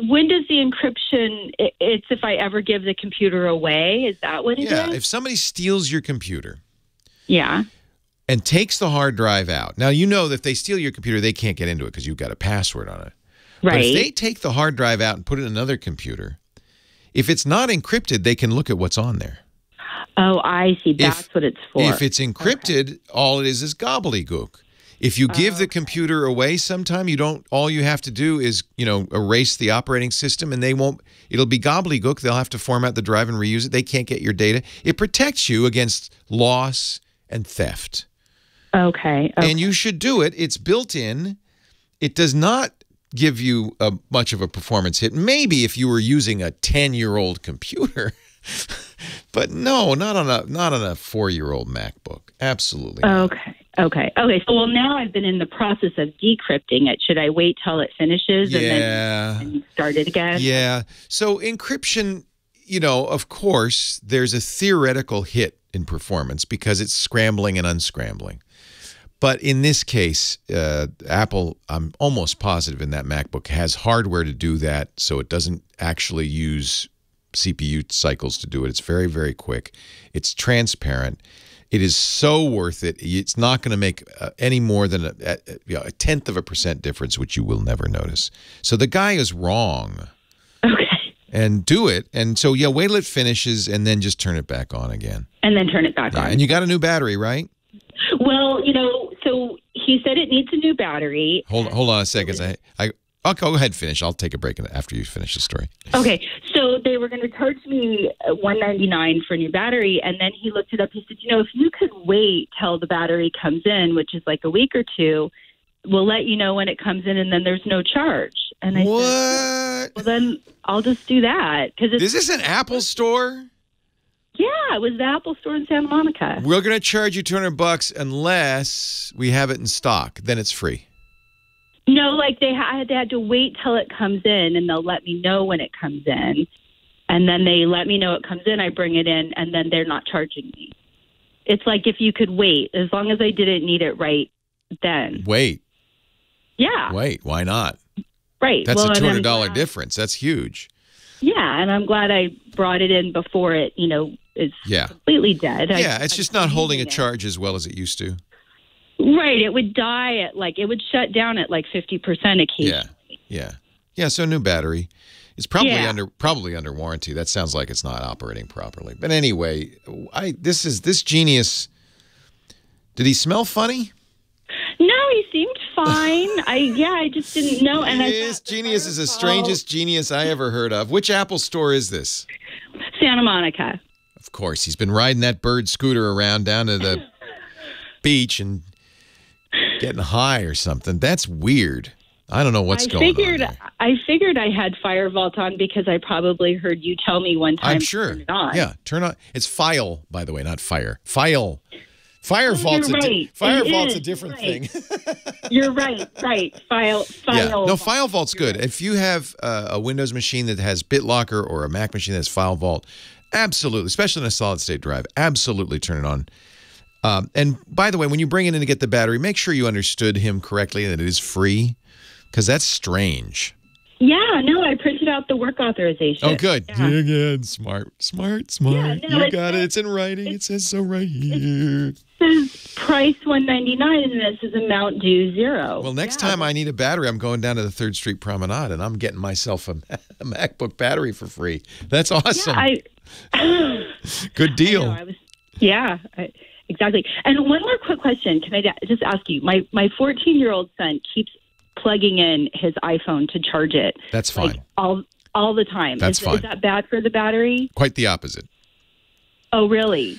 when does the encryption? It's if I ever give the computer away. Is that what it is? Yeah. If somebody steals your computer, and takes the hard drive out. Now you know that if they steal your computer, they can't get into it because you've got a password on it. Right. But if they take the hard drive out and put it in another computer, if it's not encrypted, they can look at what's on there. Oh, I see. That's what it's for. If it's encrypted, all it is gobbledygook. If you give the computer away sometime, all you have to do is, erase the operating system and it'll be gobbledygook. They'll have to format the drive and reuse it. They can't get your data. It protects you against loss and theft. Okay. And you should do it. It's built in. It does not give you much of a performance hit. Maybe if you were using a 10-year-old computer. But no, not on a 4-year-old MacBook. Absolutely not. Okay. So, now I've been in the process of decrypting it. Should I wait till it finishes and then start it again? Yeah. So encryption, of course, there's a theoretical hit in performance because it's scrambling and unscrambling. But in this case, Apple, I'm almost positive in that MacBook, has hardware to do that, so it doesn't actually use CPU cycles to do it. It's very, very quick. It's transparent. It is so worth it. It's not going to make any more than a 0.1% difference, which you will never notice. So the guy is wrong. Okay. And do it. And so, wait till it finishes and then just turn it back on again. And then turn it back on. And you got a new battery, right? Well, so he said it needs a new battery. Hold on a second. I'll go ahead and finish. I'll take a break after you finish the story. Okay. So they were going to charge me $199 for a new battery, and then he looked it up. He said, if you could wait till the battery comes in, which is like a week or two, we'll let you know when it comes in, and then there's no charge. And I said, well, then I'll just do that. Is this an Apple store? Yeah, it was the Apple store in Santa Monica. We're going to charge you $200 unless we have it in stock. Then it's free. No, like they had to wait till it comes in, and they'll let me know when it comes in. And then they let me know it comes in, I bring it in, and then they're not charging me. It's like if you could wait, as long as I didn't need it right then. Wait. Yeah. Wait, why not? Right. That's a $200 difference. That's huge. Yeah, and I'm glad I brought it in before it, is completely dead. It's just not holding a charge as well as it used to. Right. It would die it would shut down at 50% occasionally. Yeah. So new battery. It's probably under warranty. That sounds like it's not operating properly. But anyway, this genius. Did he smell funny? No, he seemed fine. I just didn't know. And this genius is the strangest genius I ever heard of. Which Apple store is this? Santa Monica. Of course, he's been riding that bird scooter around down to the beach and getting high or something. That's weird. I don't know what's going on there. I figured I had FileVault on because I probably heard you tell me one time. I'm sure. To turn it on. Yeah, turn on. It's File, by the way, not Fire. File. FileVault's a different thing. You're right. File. Yeah. No, FileVault's good. If you have a Windows machine that has BitLocker or a Mac machine that has FileVault, absolutely, especially in a solid-state drive, absolutely turn it on. And by the way, when you bring it in to get the battery, make sure you understood him correctly and that it is free, because that's strange. Yeah, no, I printed out the work authorization. Oh, good. Yeah. Good. Smart. Yeah, no, You got it. It's in writing. It says so right here. says price $199 and it says amount due $0. Well, next time I need a battery, I'm going down to the 3rd Street Promenade, and I'm getting myself a MacBook battery for free. That's awesome. Good deal. Exactly. And one more quick question. Can I just ask you? My 14-year-old son keeps plugging in his iPhone to charge it. That's fine. All the time. That's fine. Is that bad for the battery? Quite the opposite. Oh, really?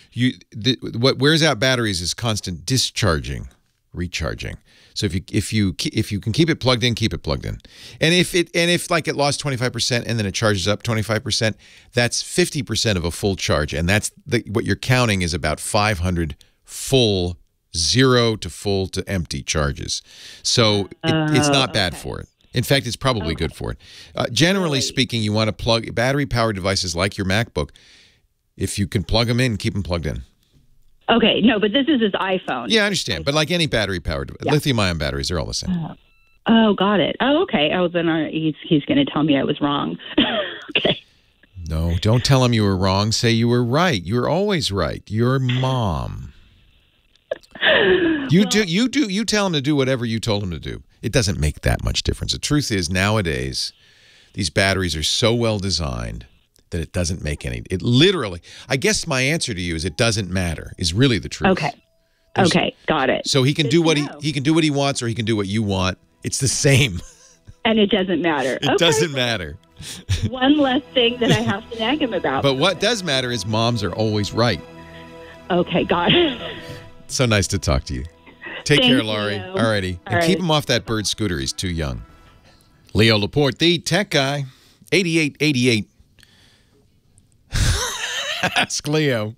What wears out batteries is constant discharging, recharging. So if you can keep it plugged in, keep it plugged in. And if like it lost 25% and then it charges up 25%, that's 50% of a full charge, and that's what you're counting is about 500 full 0 to full to empty charges. So it's not bad for it. In fact, it's probably good for it. Generally speaking, you want to plug battery-powered devices like your MacBook. If you can plug them in, keep them plugged in. Okay, no, but this is his iPhone. Yeah, I understand. But like any battery-powered, lithium-ion batteries, they're all the same. Oh, got it. Oh, okay. Oh, then he's going to tell me I was wrong. Okay. No, don't tell him you were wrong. Say you were right. You're always right. Your mom. You tell him to do whatever you told him to do. It doesn't make that much difference. The truth is, nowadays, these batteries are so well designed that it doesn't make any. It literally, I guess my answer to you is it doesn't matter. Is really the truth. Okay. Okay, got it. So he can do what he can do what he wants, or he can do what you want. It's the same. And it doesn't matter. It doesn't matter. One less thing that I have to nag him about. But what does matter is moms are always right. Okay, got it. So nice to talk to you. Take care, Laurie. You. All righty. And keep him off that bird scooter. He's too young. Leo Laporte, the tech guy. 8888. Ask Leo.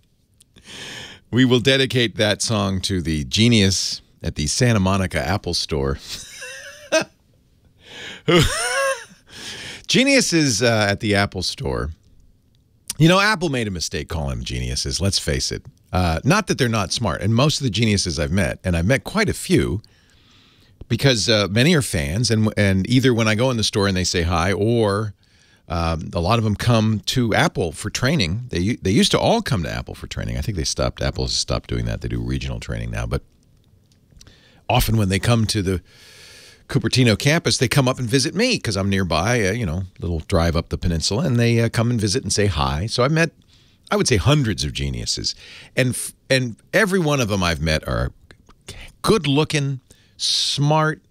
We will dedicate that song to the genius at the Santa Monica Apple Store. Geniuses at the Apple Store. You know, Apple made a mistake calling them geniuses. Let's face it. Not that they're not smart. And most of the geniuses I've met, and I've met quite a few, because many are fans, and either when I go in the store and they say hi, or a lot of them come to Apple for training. They used to all come to Apple for training. I think Apple has stopped doing that. They do regional training now. But often when they come to the Cupertino campus, they come up and visit me because I'm nearby, little drive up the peninsula, and they come and visit and say hi. So I've met, I would say, hundreds of geniuses. And every one of them I've met are good-looking, smart,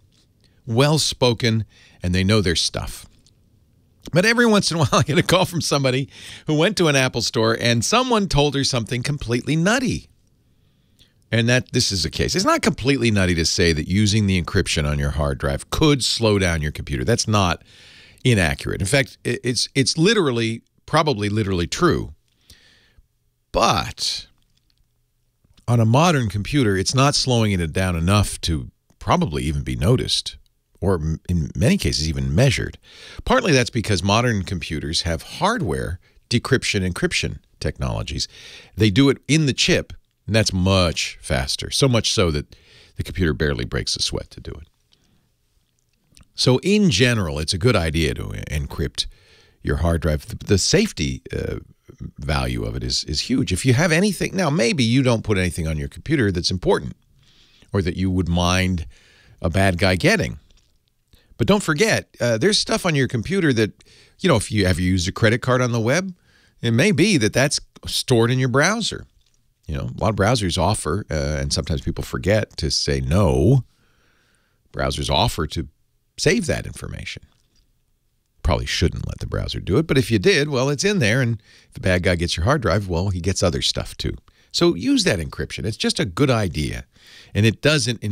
well-spoken, and they know their stuff. But every once in a while, I get a call from somebody who went to an Apple store and someone told her something completely nutty. And this is the case. It's not completely nutty to say that using the encryption on your hard drive could slow down your computer. That's not inaccurate. In fact, it's probably literally true. But on a modern computer, it's not slowing it down enough to probably even be noticed, or in many cases even measured. Partly that's because modern computers have hardware decryption encryption technologies. They do it in the chip, and that's much faster, so much so that the computer barely breaks a sweat to do it. So in general, it's a good idea to encrypt your hard drive. The safety value of it is huge. If you have anything, now maybe you don't put anything on your computer that's important or that you would mind a bad guy getting. But don't forget, there's stuff on your computer that, if you have used a credit card on the web, it may be that that's stored in your browser. A lot of browsers offer, and sometimes people forget to say no. Browsers offer to save that information. Probably shouldn't let the browser do it, but if you did, well, it's in there, and if the bad guy gets your hard drive, well, he gets other stuff too. So use that encryption. It's just a good idea, and it doesn't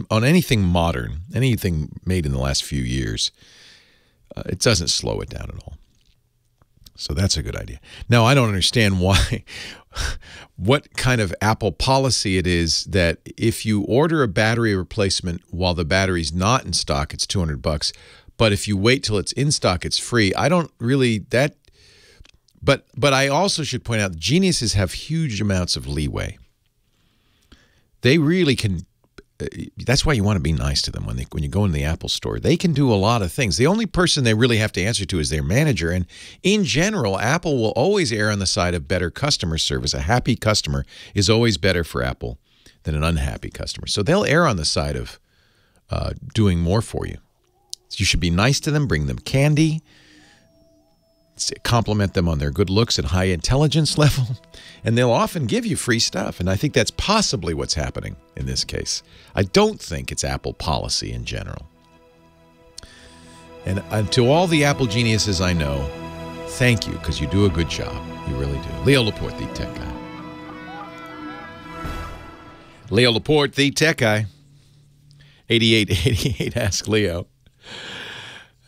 on anything modern, anything made in the last few years, it doesn't slow it down at all. So that's a good idea. Now, I don't understand what kind of Apple policy it is that if you order a battery replacement while the battery's not in stock, it's $200. But if you wait till it's in stock, it's free. I don't really but I also should point out geniuses have huge amounts of leeway. They really can. That's why you want to be nice to them when you go in the Apple store. They can do a lot of things. The only person they really have to answer to is their manager. And in general, Apple will always err on the side of better customer service. A happy customer is always better for Apple. than an unhappy customer. So they'll err on the side of doing more for you. So you should be nice to them, bring them candy, compliment them on their good looks and high intelligence level, and they'll often give you free stuff. And I think that's possibly what's happening in this case. I don't think it's Apple policy in general. And to all the Apple geniuses I know, thank you, because you do a good job. You really do. Leo Laporte, the tech guy. Leo Laporte, the tech guy. 8888 Ask Leo.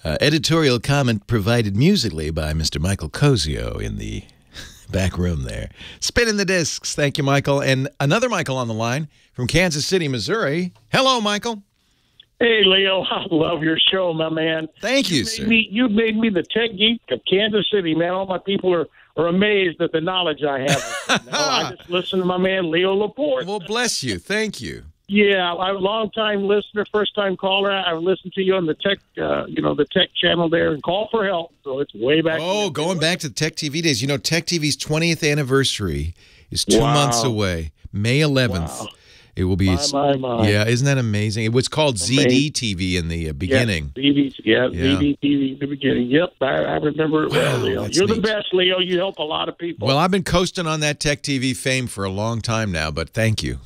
Editorial comment provided musically by Mr. Michael Cozio in the back room there. Spinning the discs. Thank you, Michael. And another Michael on the line from Kansas City, Missouri. Hello, Michael. Hey, Leo. I love your show, my man. Thank you, sir. You made me the tech geek of Kansas City, man. All my people are amazed at the knowledge I have. I just listen to my man, Leo Laporte. Well, bless you. Thank you. Yeah, I'm a long-time listener, first-time caller. I listened to you on the tech, the tech channel there, and call for help. So it's way back. Oh, going back to the Tech TV days. You know, Tech TV's 20th anniversary is 2 months away, May 11th. Wow. It will be. My. Yeah, isn't that amazing? It was called ZD TV in the beginning. ZD TV in the beginning. Yep, I remember it well, Leo. You're neat. the best, Leo. You help a lot of people. Well, I've been coasting on that Tech TV fame for a long time now, but thank you.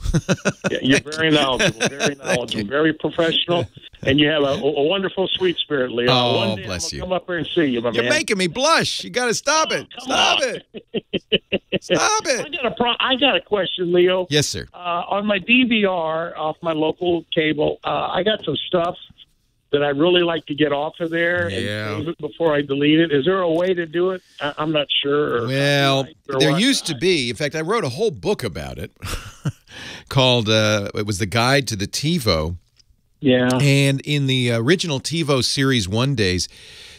Yeah, you're very knowledgeable, very professional, and you have a wonderful, sweet spirit, Leo. Oh, One day bless you. Come up here and see you, my man. You're making me blush. You got to stop it. Stop it. Stop it. I got a question, Leo. Yes, sir. On my DVR off my local cable, I got some stuff that I really like to get off of there and save it before I delete it. Is there a way to do it? I'm not sure. Well, there used to be. In fact, I wrote a whole book about it called, it was The Guide to the TiVo. Yeah. And in the original TiVo Series 1 days,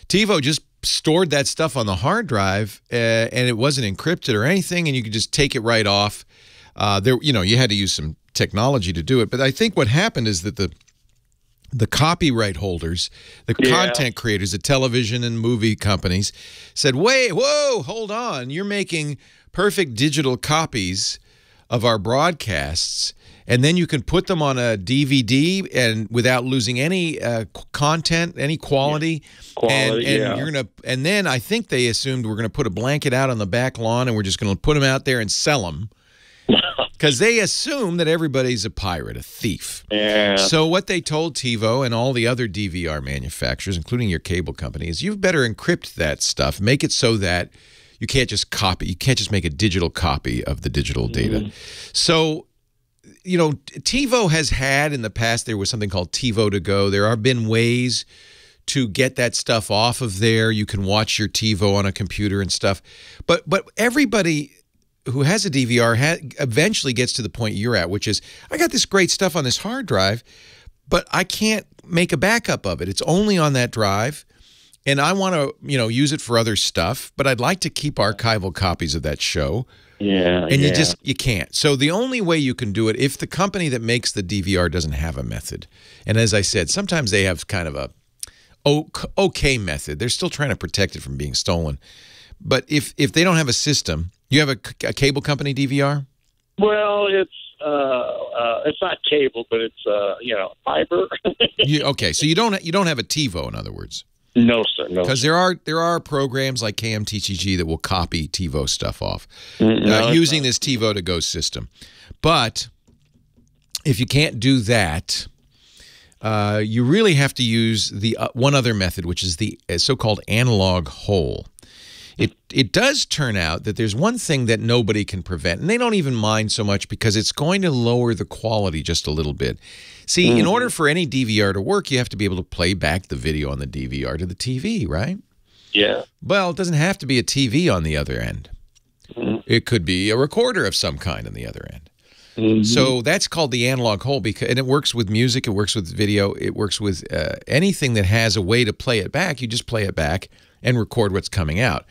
TiVo just stored that stuff on the hard drive, and it wasn't encrypted or anything, and you could just take it right off. You had to use some technology to do it. But I think what happened is that the copyright holders, the content creators, the television and movie companies said, whoa, hold on. You're making perfect digital copies of our broadcasts, and then you can put them on a DVD and without losing any content, any quality. And then I think they assumed we're going to put a blanket out on the back lawn and we're just going to put them out there and sell them. Because they assume that everybody's a pirate, a thief. Yeah. So what they told TiVo and all the other DVR manufacturers, including your cable company, is you've better encrypt that stuff. Make it so that you can't just copy. You can't just make a digital copy of the digital data. So, TiVo has had in the past, there was something called TiVo to go. There have been ways to get that stuff off of there. You can watch your TiVo on a computer and stuff. But everybody who has a DVR eventually gets to the point you're at, which is, I got this great stuff on this hard drive, but I can't make a backup of it. It's only on that drive, and I want to, use it for other stuff, but I'd like to keep archival copies of that show. Yeah. And you can't. So the only way you can do it, if the company that makes the DVR doesn't have a method, and as I said, sometimes they have kind of a okay method. They're still trying to protect it from being stolen. But if they don't have a system, you have a cable company DVR? Well, it's not cable, but it's fiber. Okay, so you don't have a TiVo, in other words. No, sir. No. Because there are programs like KMTTG that will copy TiVo stuff off using this TiVo to go system. But if you can't do that, you really have to use the one other method, which is the so-called analog hole. It does turn out that there's one thing that nobody can prevent, and they don't even mind so much because it's going to lower the quality just a little bit. See, in order for any DVR to work, you have to be able to play back the video on the DVR to the TV, right? Yeah. Well, it doesn't have to be a TV on the other end. It could be a recorder of some kind on the other end. So that's called the analog hole, and it works with music, it works with video, it works with anything that has a way to play it back. You just play it back and record what's coming out.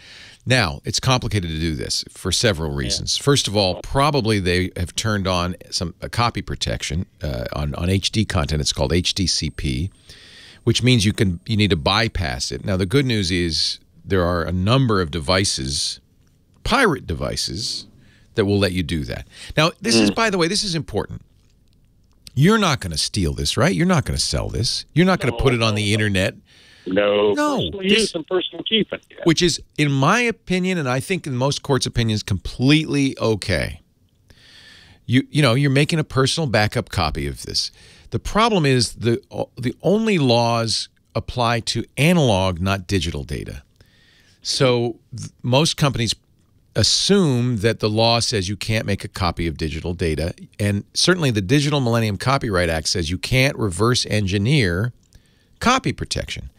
Now, it's complicated to do this for several reasons. First of all, probably they have turned on a copy protection on HD content. It's called HDCP, which means you need to bypass it. Now, the good news is there are a number of devices, pirate devices, that will let you do that. Now, this is, by the way, this is important. You're not going to steal this, right? You're not going to sell this. You're not going to put it on the internet. No. No. Personal use and personal keeping. Yeah. Which is, in my opinion, and I think in most courts' opinions, completely okay. You're making a personal backup copy of this. The problem is the only laws apply to analog, not digital data. So most companies assume that the law says you can't make a copy of digital data, and certainly the Digital Millennium Copyright Act says you can't reverse engineer copy protection.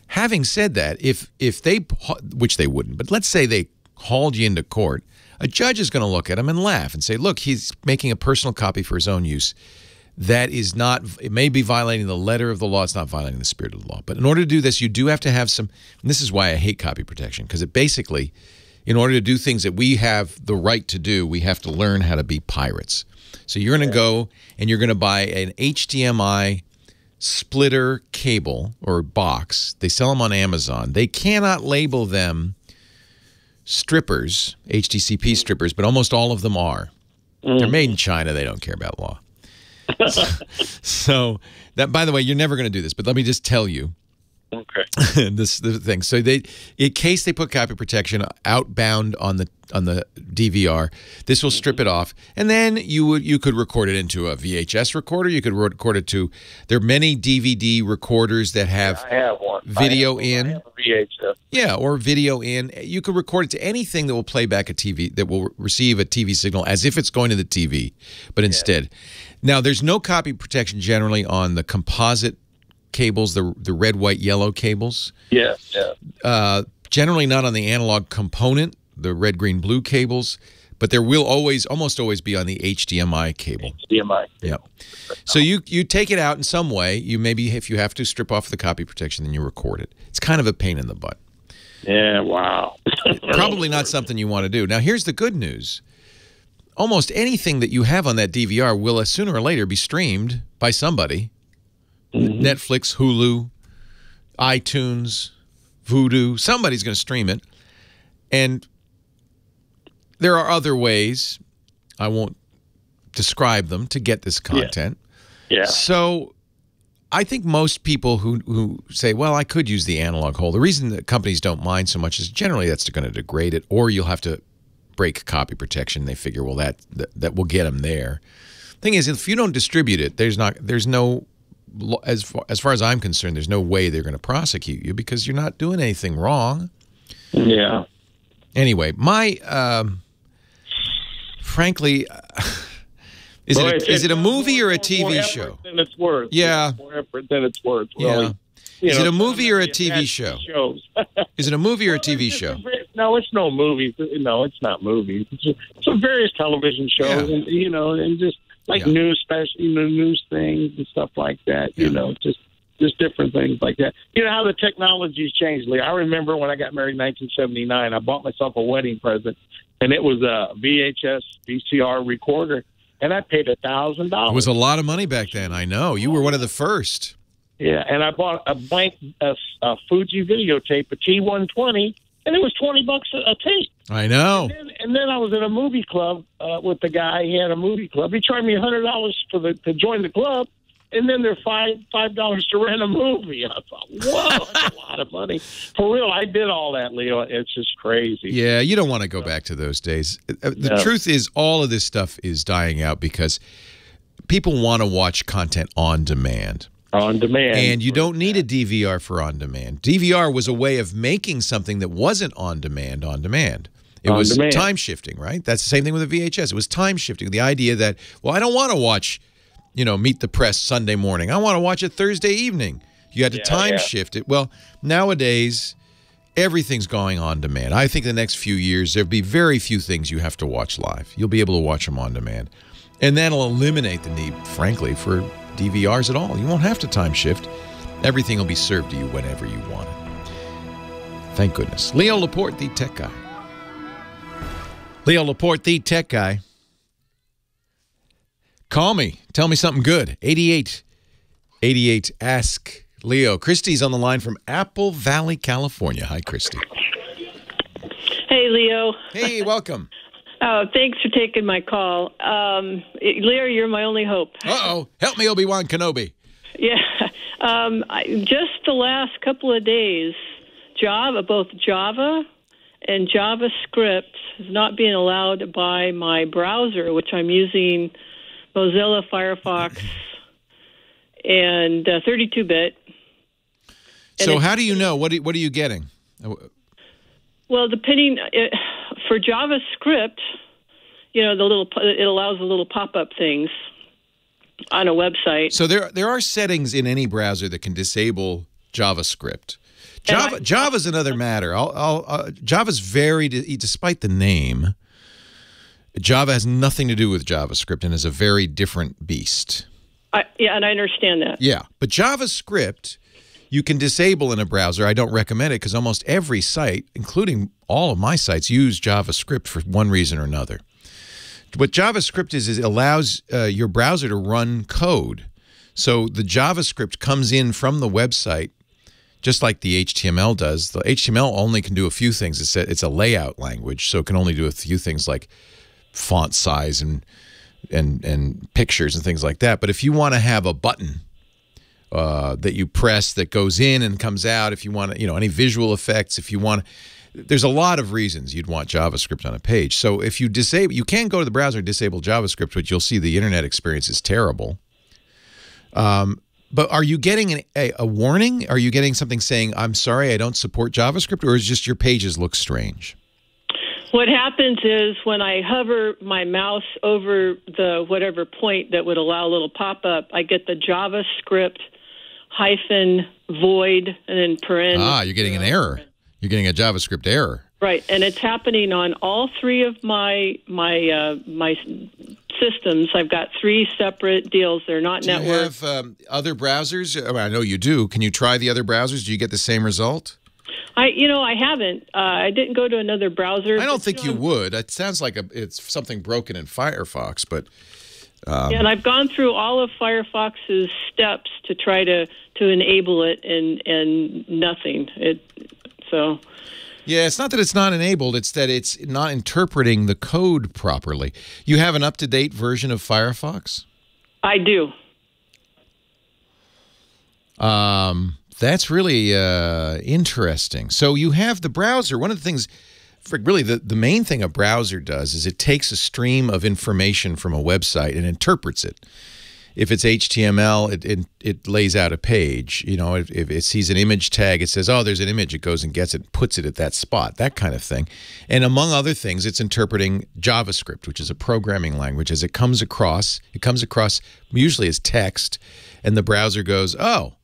Having said that, if they, which they wouldn't, but let's say they hauled you into court, a judge is going to look at him and laugh and say, look, he's making a personal copy for his own use. That is not, it may be violating the letter of the law. It's not violating the spirit of the law. But in order to do this, you do have to have some, and this is why I hate copy protection, because it basically, in order to do things that we have the right to do, we have to learn how to be pirates. So you're going to go and you're going to buy an HDMI splitter cable or box. They sell them on Amazon. They cannot label them strippers, HDCP strippers, but almost all of them are. They're made in China. They don't care about law. So that, by the way, you're never going to do this, but let me just tell you. Okay. the thing. So in case they put copy protection outbound on the DVR, this will strip it off, and then you could record it into a VHS recorder. You could record it to. There are many DVD recorders that have I have one. video I in. have a VHS. Yeah, or video in. You could record it to anything that will play back a TV, that will receive a TV signal as if it's going to the TV, but instead. Now, there's no copy protection generally on the composite cables, the red, white, yellow cables. Yeah. Generally not on the analog component, the red, green, blue cables, but there will almost always be on the HDMI cable. HDMI. Yeah. So you take it out in some way. You maybe, if you have to strip off the copy protection, then you record it. It's kind of a pain in the butt. Yeah, wow. Probably not something you want to do. Now, here's the good news. Almost anything that you have on that DVR will sooner or later be streamed by somebody. Netflix, Hulu, iTunes, Vudu. Somebody's going to stream it. And there are other ways, I won't describe them, to get this content. Yeah. So I think most people who say, well, I could use the analog hole, the reason that companies don't mind so much is generally that's going to degrade it, or you'll have to break copy protection. They figure, well, that will get them there. Thing is, if you don't distribute it, there's no, as far as I'm concerned, there's no way they're going to prosecute you because you're not doing anything wrong. Yeah. Anyway, frankly, is it a movie or a TV show? Then it's worth. Yeah. More effort than it's worth. Yeah. Is it a movie or a TV show? Is it a movie or a TV show? No, it's no movies. No, it's not movies. It's some various television shows, and and just like news news things and stuff like that. Just different things like that. You know how the technology's changed, Lee. I remember when I got married in 1979, I bought myself a wedding present, and it was a VHS VCR recorder, and I paid $1,000. It was a lot of money back then. I know. You were one of the first. Yeah, and I bought a Fuji videotape, a T120, and it was $20 a tape. I know. And then I was in a movie club with the guy. He had a movie club. He charged me $100 to join the club, and then there's $5 to rent a movie. And I thought, whoa, that's a lot of money. For real, I did all that, Leo. It's just crazy. Yeah, you don't want to go back to those days. The truth is, all of this stuff is dying out because people want to watch content on demand. On demand. And you don't need a DVR for on demand. DVR was a way of making something that wasn't on demand. It was time shifting, right? That's the same thing with a VHS. It was time shifting. The idea that, well, I don't want to watch, Meet the Press Sunday morning. I want to watch it Thursday evening. You had to time shift it. Well, nowadays, everything's going on demand. I think the next few years, there'll be very few things you have to watch live. You'll be able to watch them on demand. And that'll eliminate the need, frankly, for DVRs at all. You won't have to time shift. Everything will be served to you whenever you want it. Thank goodness. Leo Laporte, the tech guy. Leo Laporte, the tech guy. Call me. Tell me something good. 8888 Ask Leo. Christy's on the line from Apple Valley, California. Hi, Christy. Hey, Leo. Hey, welcome. Oh, thanks for taking my call. Larry, you're my only hope. Uh-oh. Help me, Obi-Wan Kenobi. Yeah. Just the last couple of days, both Java and JavaScript is not being allowed by my browser, which I'm using Mozilla Firefox and 32-bit. So how do you know? What are you getting? Well, depending for JavaScript, it allows the little pop-up things on a website. So there are settings in any browser that can disable JavaScript. Java's another matter. Java's despite the name, Java has nothing to do with JavaScript and is a very different beast. And I understand that. Yeah, but JavaScript you can disable in a browser. I don't recommend it because almost every site, including all of my sites, use JavaScript for one reason or another. What JavaScript is it allows your browser to run code. So the JavaScript comes in from the website just like the HTML does. The HTML only can do a few things. It's a layout language, so it can only do a few things like font size and pictures and things like that. But if you want to have a button that you press that goes in and comes out, if you want to, any visual effects, if you want, there's a lot of reasons you'd want JavaScript on a page. So if you disable, you can go to the browser and disable JavaScript, but you'll see the internet experience is terrible. But are you getting a warning? Are you getting something saying, I'm sorry, I don't support JavaScript, or is just your pages look strange? What happens is when I hover my mouse over the whatever point that would allow a little pop-up, I get the JavaScript -void and then paren. You're getting an error. You're getting a JavaScript error. Right, and it's happening on all three of my systems. I've got 3 separate deals. They're not networked. Do you have other browsers? I know you do. Can you try the other browsers? Do you get the same result? I haven't. I didn't go to another browser. I don't think you would. It sounds like it's something broken in Firefox, but... and I've gone through all of Firefox's steps to try to enable it, and nothing. Yeah, it's not that it's not enabled, it's that it's not interpreting the code properly. You have an up-to-date version of Firefox? I do. That's really interesting. So you have the browser. One of the things, really the main thing a browser does is it takes a stream of information from a website and interprets it. If it's HTML, it lays out a page. If it sees an image tag, it says, oh, there's an image. It goes and gets it, puts it at that spot, that kind of thing. And among other things, it's interpreting JavaScript, which is a programming language. As it comes across usually as text, and the browser goes, oh,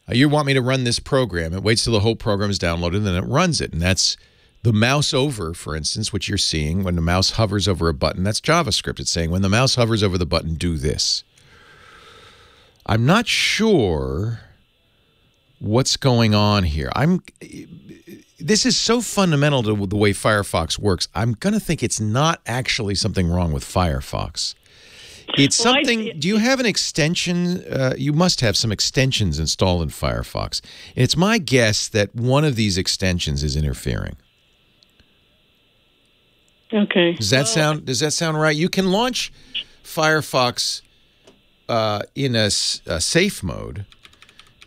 you want me to run this program. It waits till the whole program is downloaded, and then it runs it. And that's the mouse over, for instance, which you're seeing when the mouse hovers over a button. That's JavaScript. It's saying when the mouse hovers over the button, do this. I'm not sure what's going on here. This is so fundamental to the way Firefox works. I'm going to think it's not actually something wrong with Firefox. It's something. Do you have an extension? You must have some extensions installed in Firefox. It's my guess that one of these extensions is interfering. Okay. Does that sound right? You can launch Firefox in a safe mode,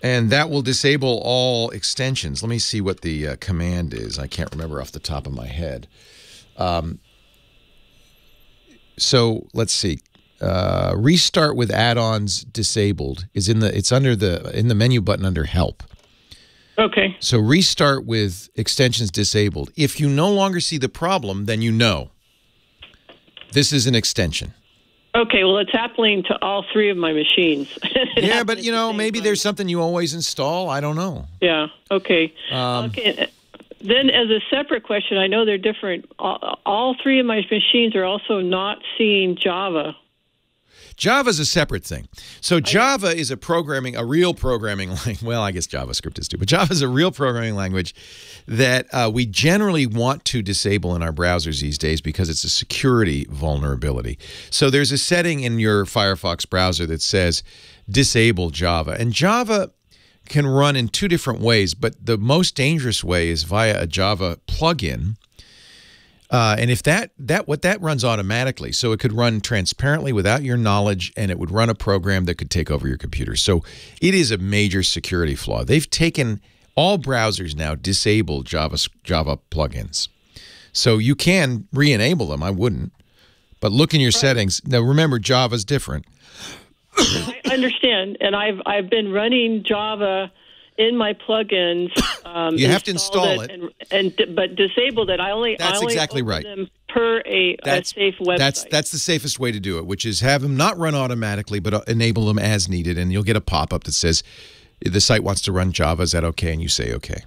and that will disable all extensions. Let me see what the command is. I can't remember off the top of my head. So let's see. Restart with add-ons disabled is in the menu button under Help. Okay. So restart with extensions disabled. If you no longer see the problem, then you know this is an extension. Okay, well, it's happening to all 3 of my machines. Yeah, but, maybe there's something you always install. I don't know. Yeah, okay. Okay. Then as a separate question, I know they're different. All 3 of my machines are also not seeing Java. Java's a separate thing. So Java is a real programming language. Well, I guess JavaScript is too, but Java is a real programming language that we generally want to disable in our browsers these days because it's a security vulnerability. So there's a setting in your Firefox browser that says disable Java. And Java can run in 2 different ways, but the most dangerous way is via a Java plugin. And if that runs automatically, so it could run transparently without your knowledge, and it would run a program that could take over your computer. So it is a major security flaw. They've taken all browsers now disable Java plugins. So you can re-enable them. I wouldn't. But look in your settings. Now remember, Java's different. I understand, and I've been running Java in my plugins. You have to install it, but disabled it. That's exactly right. Them per a safe website. That's the safest way to do it, which is have them not run automatically, but enable them as needed, and you'll get a pop-up that says the site wants to run Java. Is that okay? And you say okay.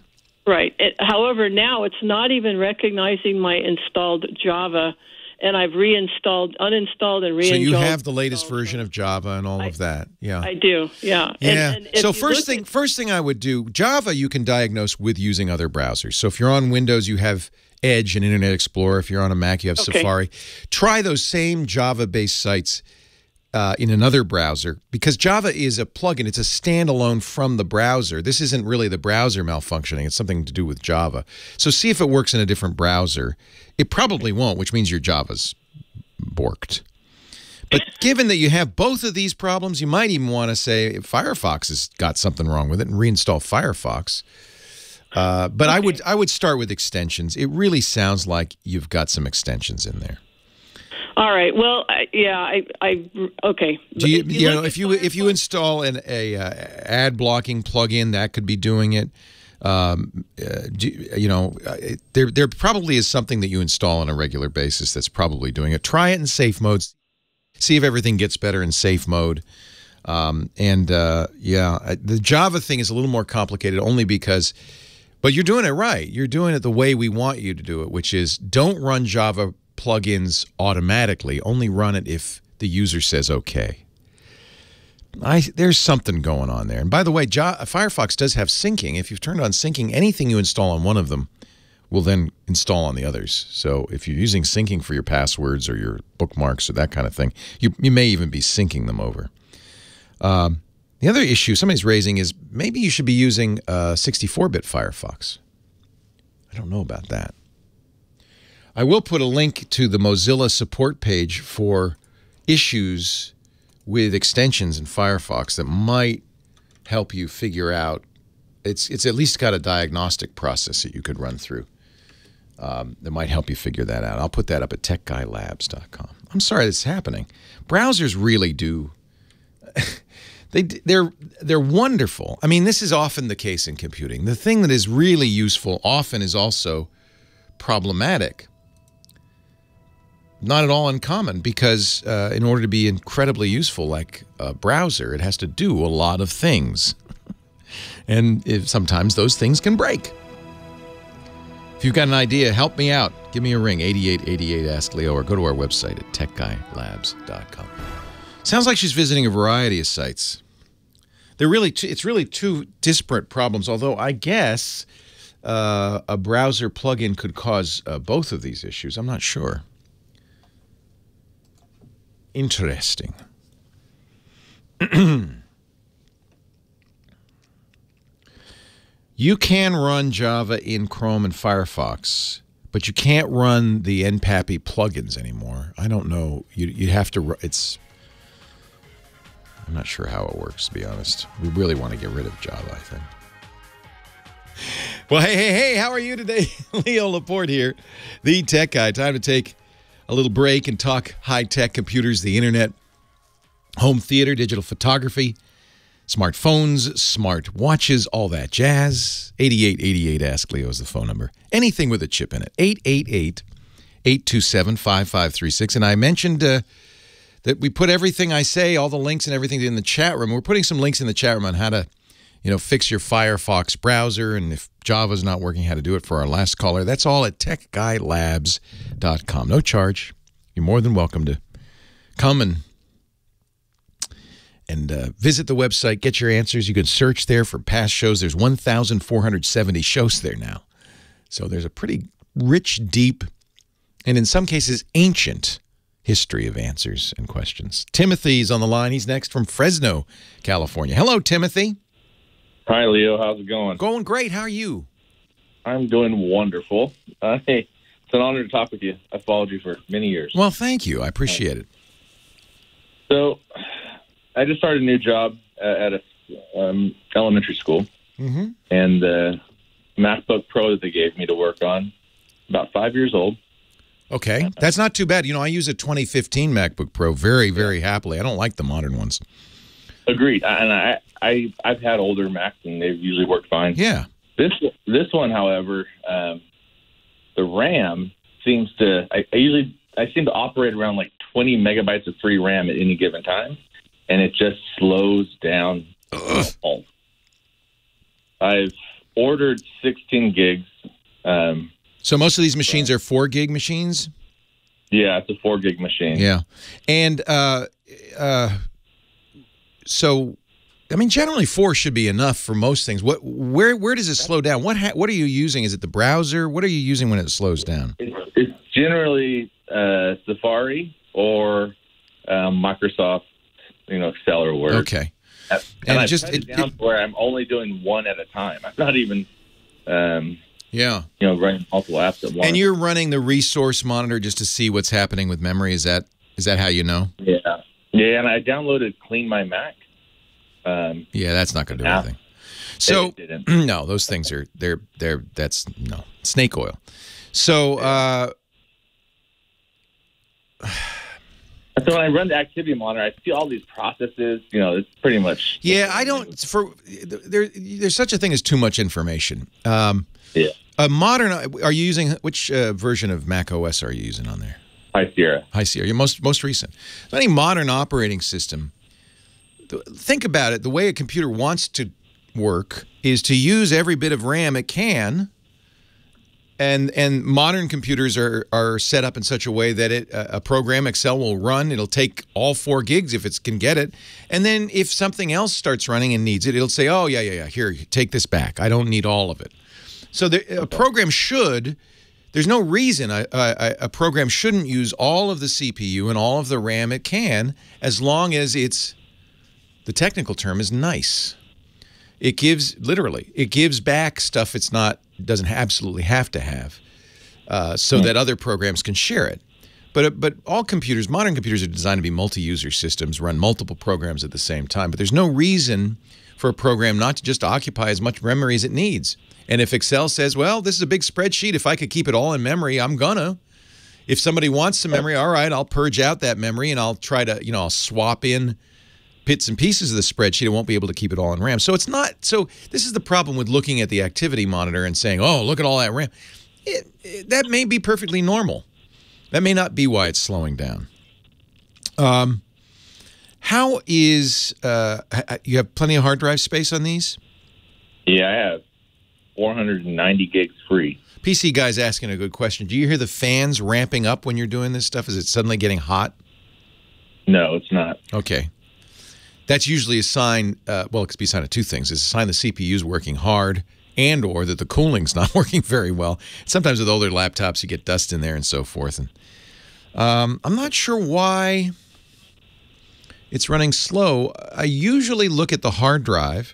Right. However, now it's not even recognizing my installed Java, and I've uninstalled and reinstalled. So you have the latest version of Java and all of that. Yeah. I do. Yeah. Yeah. And so first thing I would do, Java you can diagnose with using other browsers. So if you're on Windows, you have Edge and Internet Explorer. If you're on a Mac, you have Safari. Try those same Java-based sites in another browser, because Java is a plugin. It's a standalone from the browser. This isn't really the browser malfunctioning. It's something to do with Java. So see if it works in a different browser. It probably won't, which means your Java's borked. But given that you have both of these problems, you might even want to say Firefox has got something wrong with it and reinstall Firefox. But I would start with extensions. It really sounds like you've got some extensions in there. All right. Well, okay. Do if you install an ad blocking plugin, that could be doing it. There probably is something that you install on a regular basis that's probably doing it. Try it in safe mode. See if everything gets better in safe mode. The Java thing is a little more complicated only because, but you're doing it right. You're doing it the way we want you to do it, which is don't run Java plugins automatically. Only run it if the user says okay. There's something going on there. And by the way, Firefox does have syncing. If you've turned on syncing, anything you install on one of them will then install on the others. So if you're using syncing for your passwords or your bookmarks or that kind of thing, you may even be syncing them over. The other issue somebody's raising is maybe you should be using 64-bit Firefox. I don't know about that. I will put a link to the Mozilla support page for issues with extensions in Firefox that might help you figure out. It's at least got a diagnostic process that you could run through that might help you figure that out. I'll put that up at techguylabs.com. I'm sorry that's happening. Browsers really do. They're wonderful. I mean, this is often the case in computing. The thing that is really useful often is also problematic. Not at all uncommon, because in order to be incredibly useful like a browser, it has to do a lot of things. And sometimes those things can break. If you've got an idea, help me out. Give me a ring, 8888 Ask Leo, or go to our website at techguylabs.com. Sounds like she's visiting a variety of sites. It's really two disparate problems, although I guess a browser plugin could cause both of these issues. I'm not sure. Interesting. You can run Java in Chrome and Firefox, but you can't run the NPAPI plugins anymore. I don't know. You have to. I'm not sure how it works, to be honest. We really want to get rid of Java, I think. Well, hey, how are you today? Leo Laporte here, the tech guy. Time to take a little break and talk high-tech computers, the internet, home theater, digital photography, smartphones, smart watches, all that jazz. 8888 Ask Leo is the phone number. Anything with a chip in it. 888-827-5536. And I mentioned that we put everything I say, all the links and everything in the chat room. We're putting some links in the chat room on how to, fix your Firefox browser, and if Java's not working, how to do it for our last caller. That's all at techguylabs.com. No charge. You're more than welcome to come and visit the website, get your answers. You can search there for past shows. There's 1,470 shows there now. So there's a pretty rich, deep, and in some cases ancient history of answers and questions. Timothy's on the line. He's next from Fresno, California. Hello, Timothy. Hi, Leo. How's it going? Going great. How are you? I'm doing wonderful. I an honor to talk with you. I've followed you for many years. Well, thank you. I appreciate it. So, I just started a new job at a elementary school, Mm-hmm. and the MacBook Pro that they gave me to work on, about 5 years old. Okay, that's not too bad. You know, I use a 2015 MacBook Pro very, very happily. I don't like the modern ones. Agreed. And I've had older Macs, and they've usually worked fine. Yeah. This one, however, the RAM seems to. I seem to operate around like 20 megabytes of free RAM at any given time, and it just slows down. I've ordered 16 gigs. So most of these machines are 4 gig machines? Yeah, it's a 4 gig machine. Yeah. And so, I mean, generally 4 should be enough for most things. Where does it slow down? What are you using? Is it the browser? What are you using when it slows down? It's generally Safari or Microsoft, Excel or Word. Okay. And I've cut it down to where I'm only doing one at a time. I'm not even, running multiple apps at once. And you're running the resource monitor just to see what's happening with memory. Is that how you know? Yeah. Yeah, and I downloaded Clean My Mac. Yeah, that's not going to do anything. So no, those things are that's snake oil. So so when I run the activity monitor, I see all these processes. It's pretty much. Yeah, I don't. There's such a thing as too much information. Yeah. A modern. Are you using which version of Mac OS are you using on there? High Sierra. High Sierra. Your most recent. So any modern operating system. Think about it. The way a computer wants to work is to use every bit of RAM it can. And modern computers are set up in such a way that a program, Excel, will run. It'll take all 4 gigs if it can get it. And then if something else starts running and needs it, it'll say, oh, yeah, here, take this back. I don't need all of it. So a program should, there's no reason a program shouldn't use all of the CPU and all of the RAM it can, as long as the technical term is nice. It gives back stuff doesn't absolutely have to have, so that other programs can share it. But all computers, modern computers, are designed to be multi-user systems, run multiple programs at the same time. But there's no reason for a program not to just occupy as much memory as it needs. And if Excel says, well, this is a big spreadsheet, if I could keep it all in memory, I'm gonna. If somebody wants some memory, all right, I'll purge out that memory and I'll try to, I'll swap in bits and pieces of the spreadsheet. I won't be able to keep it all in RAM. So it's not. So this is the problem with looking at the activity monitor and saying, "Oh, look at all that RAM." That may be perfectly normal. That may not be why it's slowing down. How is you have plenty of hard drive space on these? Yeah, I have 490 gigs free. PC guy's asking a good question. Do you hear the fans ramping up when you're doing this stuff? Is it suddenly getting hot? No, it's not. Okay. That's usually a sign, well, it could be a sign of two things. It's a sign the CPU is working hard and or that the cooling's not working very well. Sometimes with older laptops, you get dust in there and so forth. And I'm not sure why it's running slow. I usually look at the hard drive.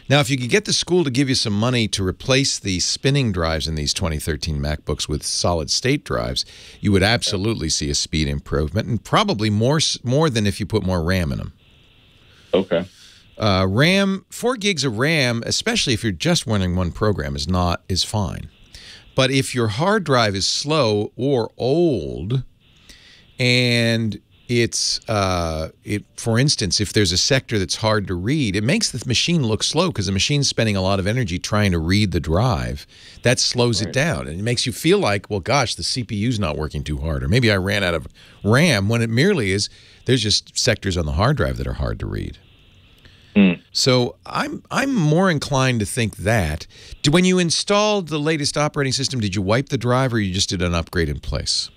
Now, if you could get the school to give you some money to replace the spinning drives in these 2013 MacBooks with solid-state drives, you would absolutely see a speed improvement, and probably more than if you put more RAM in them. Okay. RAM, 4 gigs of RAM, especially if you're just running one program, is fine. But if your hard drive is slow or old, and it's for instance, if there's a sector that's hard to read, it makes the machine look slow because the machine's spending a lot of energy trying to read the drive. That slows it down, and it makes you feel like, well, gosh, the CPU's not working too hard, or maybe I ran out of RAM, when it merely is there's just sectors on the hard drive that are hard to read. So I'm more inclined to think that. When you installed the latest operating system, did you wipe the drive, or you just did an upgrade in place?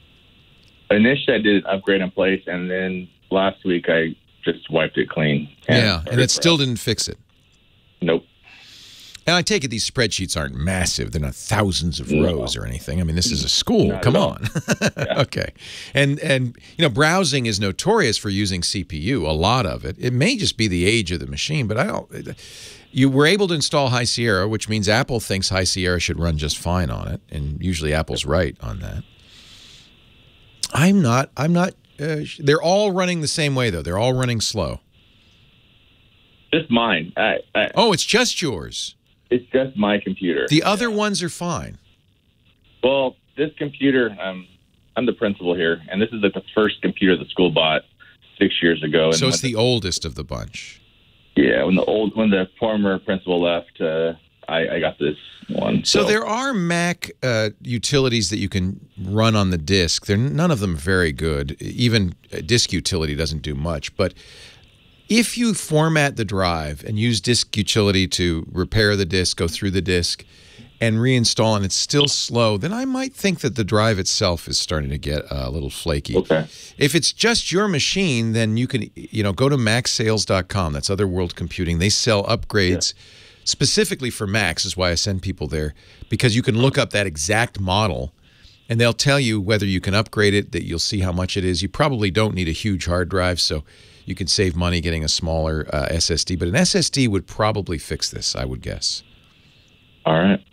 Initially, I did an upgrade in place, and then last week I just wiped it clean. And it still didn't fix it? Nope. And I take it these spreadsheets aren't massive. They're not thousands of rows or anything. I mean, this is a school. Come on. Okay. And you know, browsing is notorious for using CPU, a lot of it. It may just be the age of the machine, but you were able to install High Sierra, which means Apple thinks High Sierra should run just fine on it, and usually Apple's right on that. I'm not. They're all running the same way, though. They're all running slow. Just mine. Oh, it's just yours. It's just my computer. The other ones are fine. Well, this computer, I'm the principal here, and this is like the first computer the school bought 6 years ago. And so it's the oldest of the bunch. Yeah, when the former principal left, I got this one. So there are Mac utilities that you can run on the disk. None of them very good. Even disk utility doesn't do much. But if you format the drive and use disk utility to repair the disk, go through the disk, and reinstall, and it's still slow, then I might think that the drive itself is starting to get a little flaky. Okay. If it's just your machine, then you can go to macsales.com. That's Other World Computing. They sell upgrades specifically for Macs, is why I send people there, because you can look up that exact model, and they'll tell you whether you can upgrade it, that you'll see how much it is. You probably don't need a huge hard drive, so you can save money getting a smaller SSD. But an SSD would probably fix this, I would guess. All right.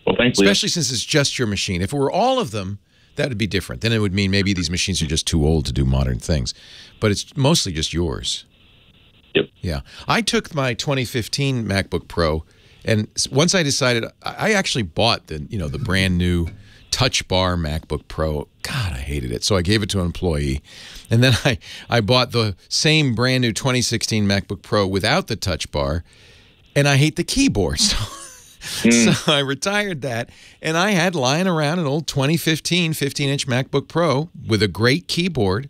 Well, thanks, especially since it's just your machine. If it were all of them, that would be different. Then it would mean maybe these machines are just too old to do modern things. But it's mostly just yours. Yep. Yeah. I took my 2015 MacBook Pro, and once I decided, I actually bought the brand new Touch Bar MacBook Pro. God, I hated it. So I gave it to an employee. And then I bought the same brand new 2016 MacBook Pro without the Touch Bar, and I hate the keyboard. So I retired that, and I had lying around an old 2015 15-inch MacBook Pro with a great keyboard.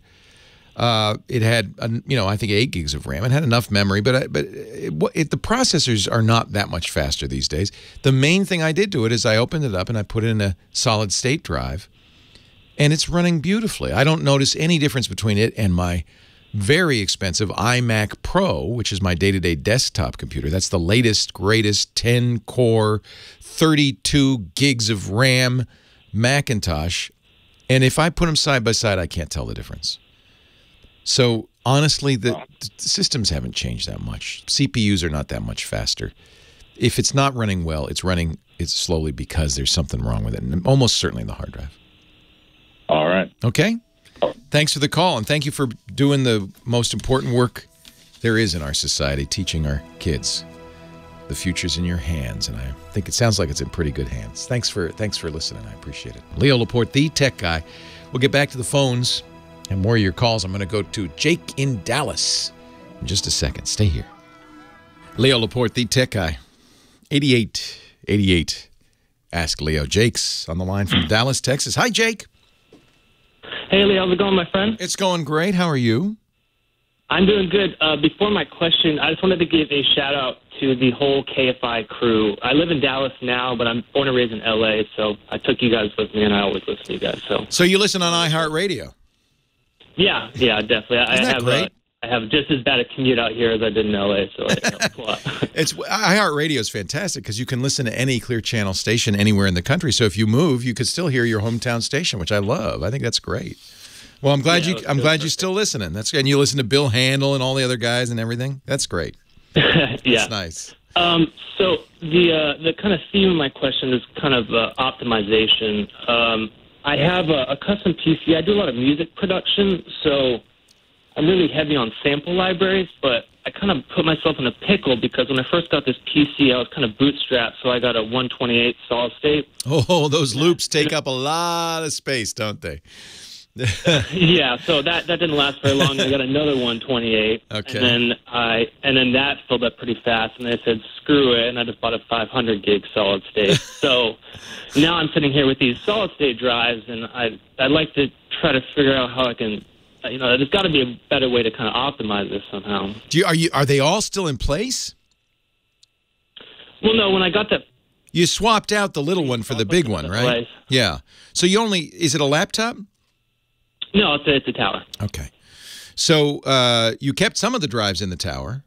It had, I think 8 gigs of RAM. It had enough memory, but the processors are not that much faster these days. The main thing I did to it is I opened it up and I put it in a solid-state drive, and it's running beautifully. I don't notice any difference between it and my very expensive iMac Pro, which is my day-to-day desktop computer. That's the latest, greatest 10-core, 32 gigs of RAM Macintosh. And if I put them side by side, I can't tell the difference. So honestly, the systems haven't changed that much. CPUs are not that much faster. If it's not running well, it's slowly because there's something wrong with it, and almost certainly the hard drive. All right. Okay. Thanks for the call, and thank you for doing the most important work there is in our society, teaching our kids. The future's in your hands, and I think it sounds like it's in pretty good hands. Thanks for listening. I appreciate it. Leo Laporte, the tech guy. We'll get back to the phones and more of your calls. I'm going to go to Jake in Dallas in just a second. Stay here. Leo Laporte, the tech guy. 8888. Ask Leo. Jake's on the line from Dallas, Texas. Hi, Jake. Hey, Lee, how's it going, my friend? It's going great. How are you? I'm doing good. Before my question, I just wanted to give a shout-out to the whole KFI crew. I live in Dallas now, but I'm born and raised in L.A., so I took you guys with me, and I always listen to you guys. So you listen on iHeartRadio? Yeah, definitely. Isn't that great? I have just as bad a commute out here as I did in L.A., so it's a lot. iHeartRadio is fantastic because you can listen to any Clear Channel station anywhere in the country. So if you move, you could still hear your hometown station, which I love. I think that's great. Well, I'm glad you're still listening. And you listen to Bill Handel and all the other guys and everything. That's great. Yeah, that's nice. So the kind of theme of my question is kind of optimization. I have a custom PC. I do a lot of music production, so I'm really heavy on sample libraries, but I kind of put myself in a pickle because when I first got this PC, I was kind of bootstrapped, so I got a 128 solid state. Oh, those loops take up a lot of space, don't they? Yeah, so that didn't last very long. I got another 128, okay, and then that filled up pretty fast, and I said screw it, and I just bought a 500 gig solid state. So now I'm sitting here with these solid state drives, and I'd like to try to figure out how I can. There's got to be a better way to kind of optimize this somehow. Are they all still in place? Well, no. When I got that, you swapped out the little one for the big one, right? Place. Yeah. So is it a laptop? No, it's a tower. Okay. So you kept some of the drives in the tower.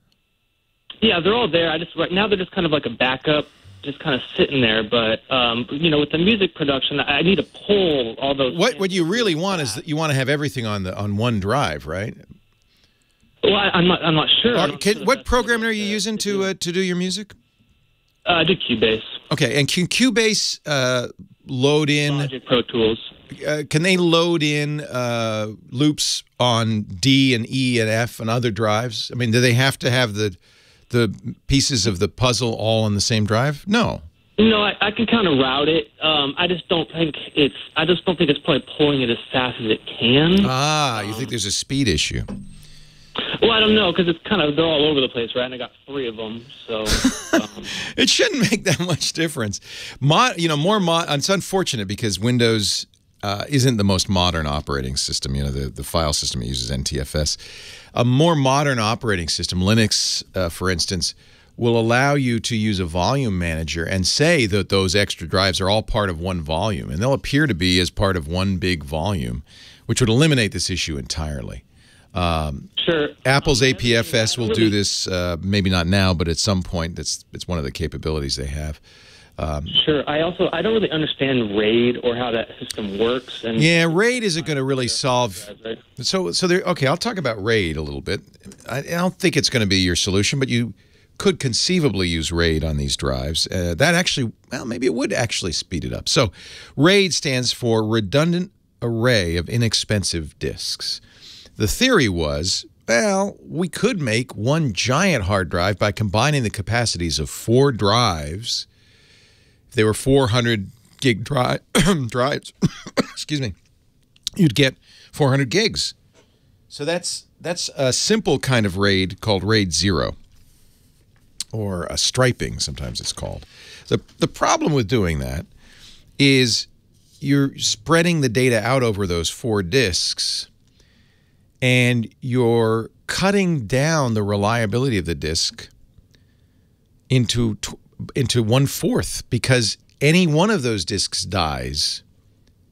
Yeah, they're all there. Right now they're just kind of like a backup, just kind of sitting there. But with the music production, I need to pull all those. What you really want is that you want to have everything on one drive, right? Well, I'm not sure. What program are you using to do your music? I do Cubase. Okay, and can Cubase load in Logic Pro Tools? can they load in loops on D and E and F and other drives? I mean, do they have to have the pieces of the puzzle all on the same drive? No. No, I can kind of route it. I just don't think it's probably pulling it as fast as it can. You think there's a speed issue? Well, I don't know, because it's kind of, they're all over the place, right? And I got 3 of them, so. It shouldn't make that much difference. It's unfortunate because Windows isn't the most modern operating system. The file system uses NTFS. A more modern operating system, Linux, for instance, will allow you to use a volume manager and say that those extra drives are all part of one volume, and they'll appear to be as part of one big volume, which would eliminate this issue entirely. Sure. Apple's APFS will do this, maybe not now, but at some point. It's one of the capabilities they have. Sure. I don't really understand RAID or how that system works. And yeah, RAID isn't going to really solve. So there. Okay, I'll talk about RAID a little bit. I don't think it's going to be your solution, but you could conceivably use RAID on these drives. That actually, well, maybe it would actually speed it up. So RAID stands for Redundant Array of Inexpensive Disks. The theory was, well, we could make one giant hard drive by combining the capacities of 4 drives. If they were 400 gig drives, excuse me, you'd get 400 gigs. So that's a simple kind of RAID called RAID 0, or a striping, sometimes it's called. The problem with doing that is you're spreading the data out over those 4 disks, and you're cutting down the reliability of the disk into 1/4, because any one of those disks dies,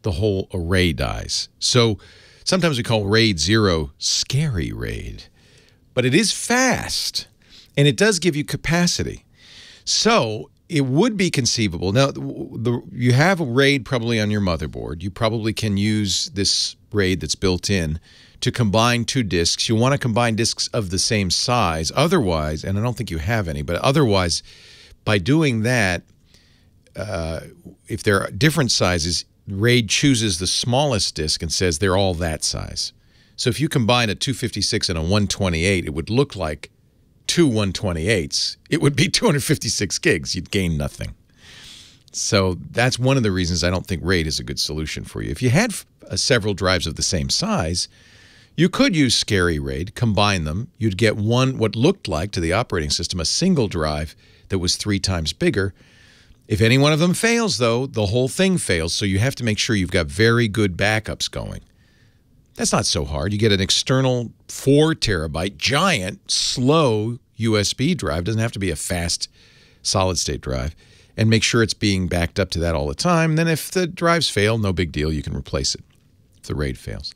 the whole array dies. So sometimes we call RAID 0 scary RAID, but it is fast, and it does give you capacity. So it would be conceivable. Now, you have a RAID probably on your motherboard. You probably can use this RAID that's built in to combine 2 disks. You want to combine disks of the same size. Otherwise, and I don't think you have any, but otherwise, by doing that, if there are different sizes, RAID chooses the smallest disk and says they're all that size. So if you combine a 256 and a 128, it would look like 2 128s. It would be 256 gigs. You'd gain nothing. So that's one of the reasons I don't think RAID is a good solution for you. If you had several drives of the same size, you could use scary RAID, combine them. You'd get what looked like to the operating system a single drive that was 3 times bigger. If any one of them fails, though, the whole thing fails, so you have to make sure you've got very good backups going. That's not so hard. You get an external 4 terabyte, giant, slow USB drive. It doesn't have to be a fast solid-state drive. And make sure it's being backed up to that all the time. Then if the drives fail, no big deal. You can replace it if the RAID fails.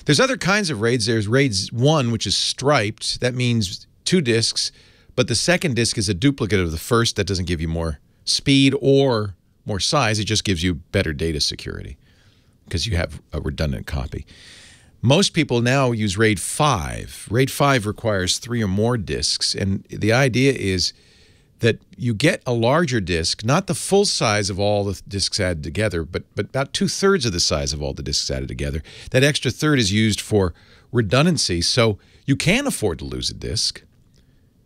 There's other kinds of RAIDs. There's RAID 1, which is striped. That means 2 disks, but the second disk is a duplicate of the first. That doesn't give you more speed or more size. It just gives you better data security because you have a redundant copy. Most people now use RAID 5. RAID 5 requires 3 or more disks, and the idea is that you get a larger disk, not the full size of all the disks added together, but about 2/3 of the size of all the disks added together. That extra third is used for redundancy, so you can afford to lose a disk,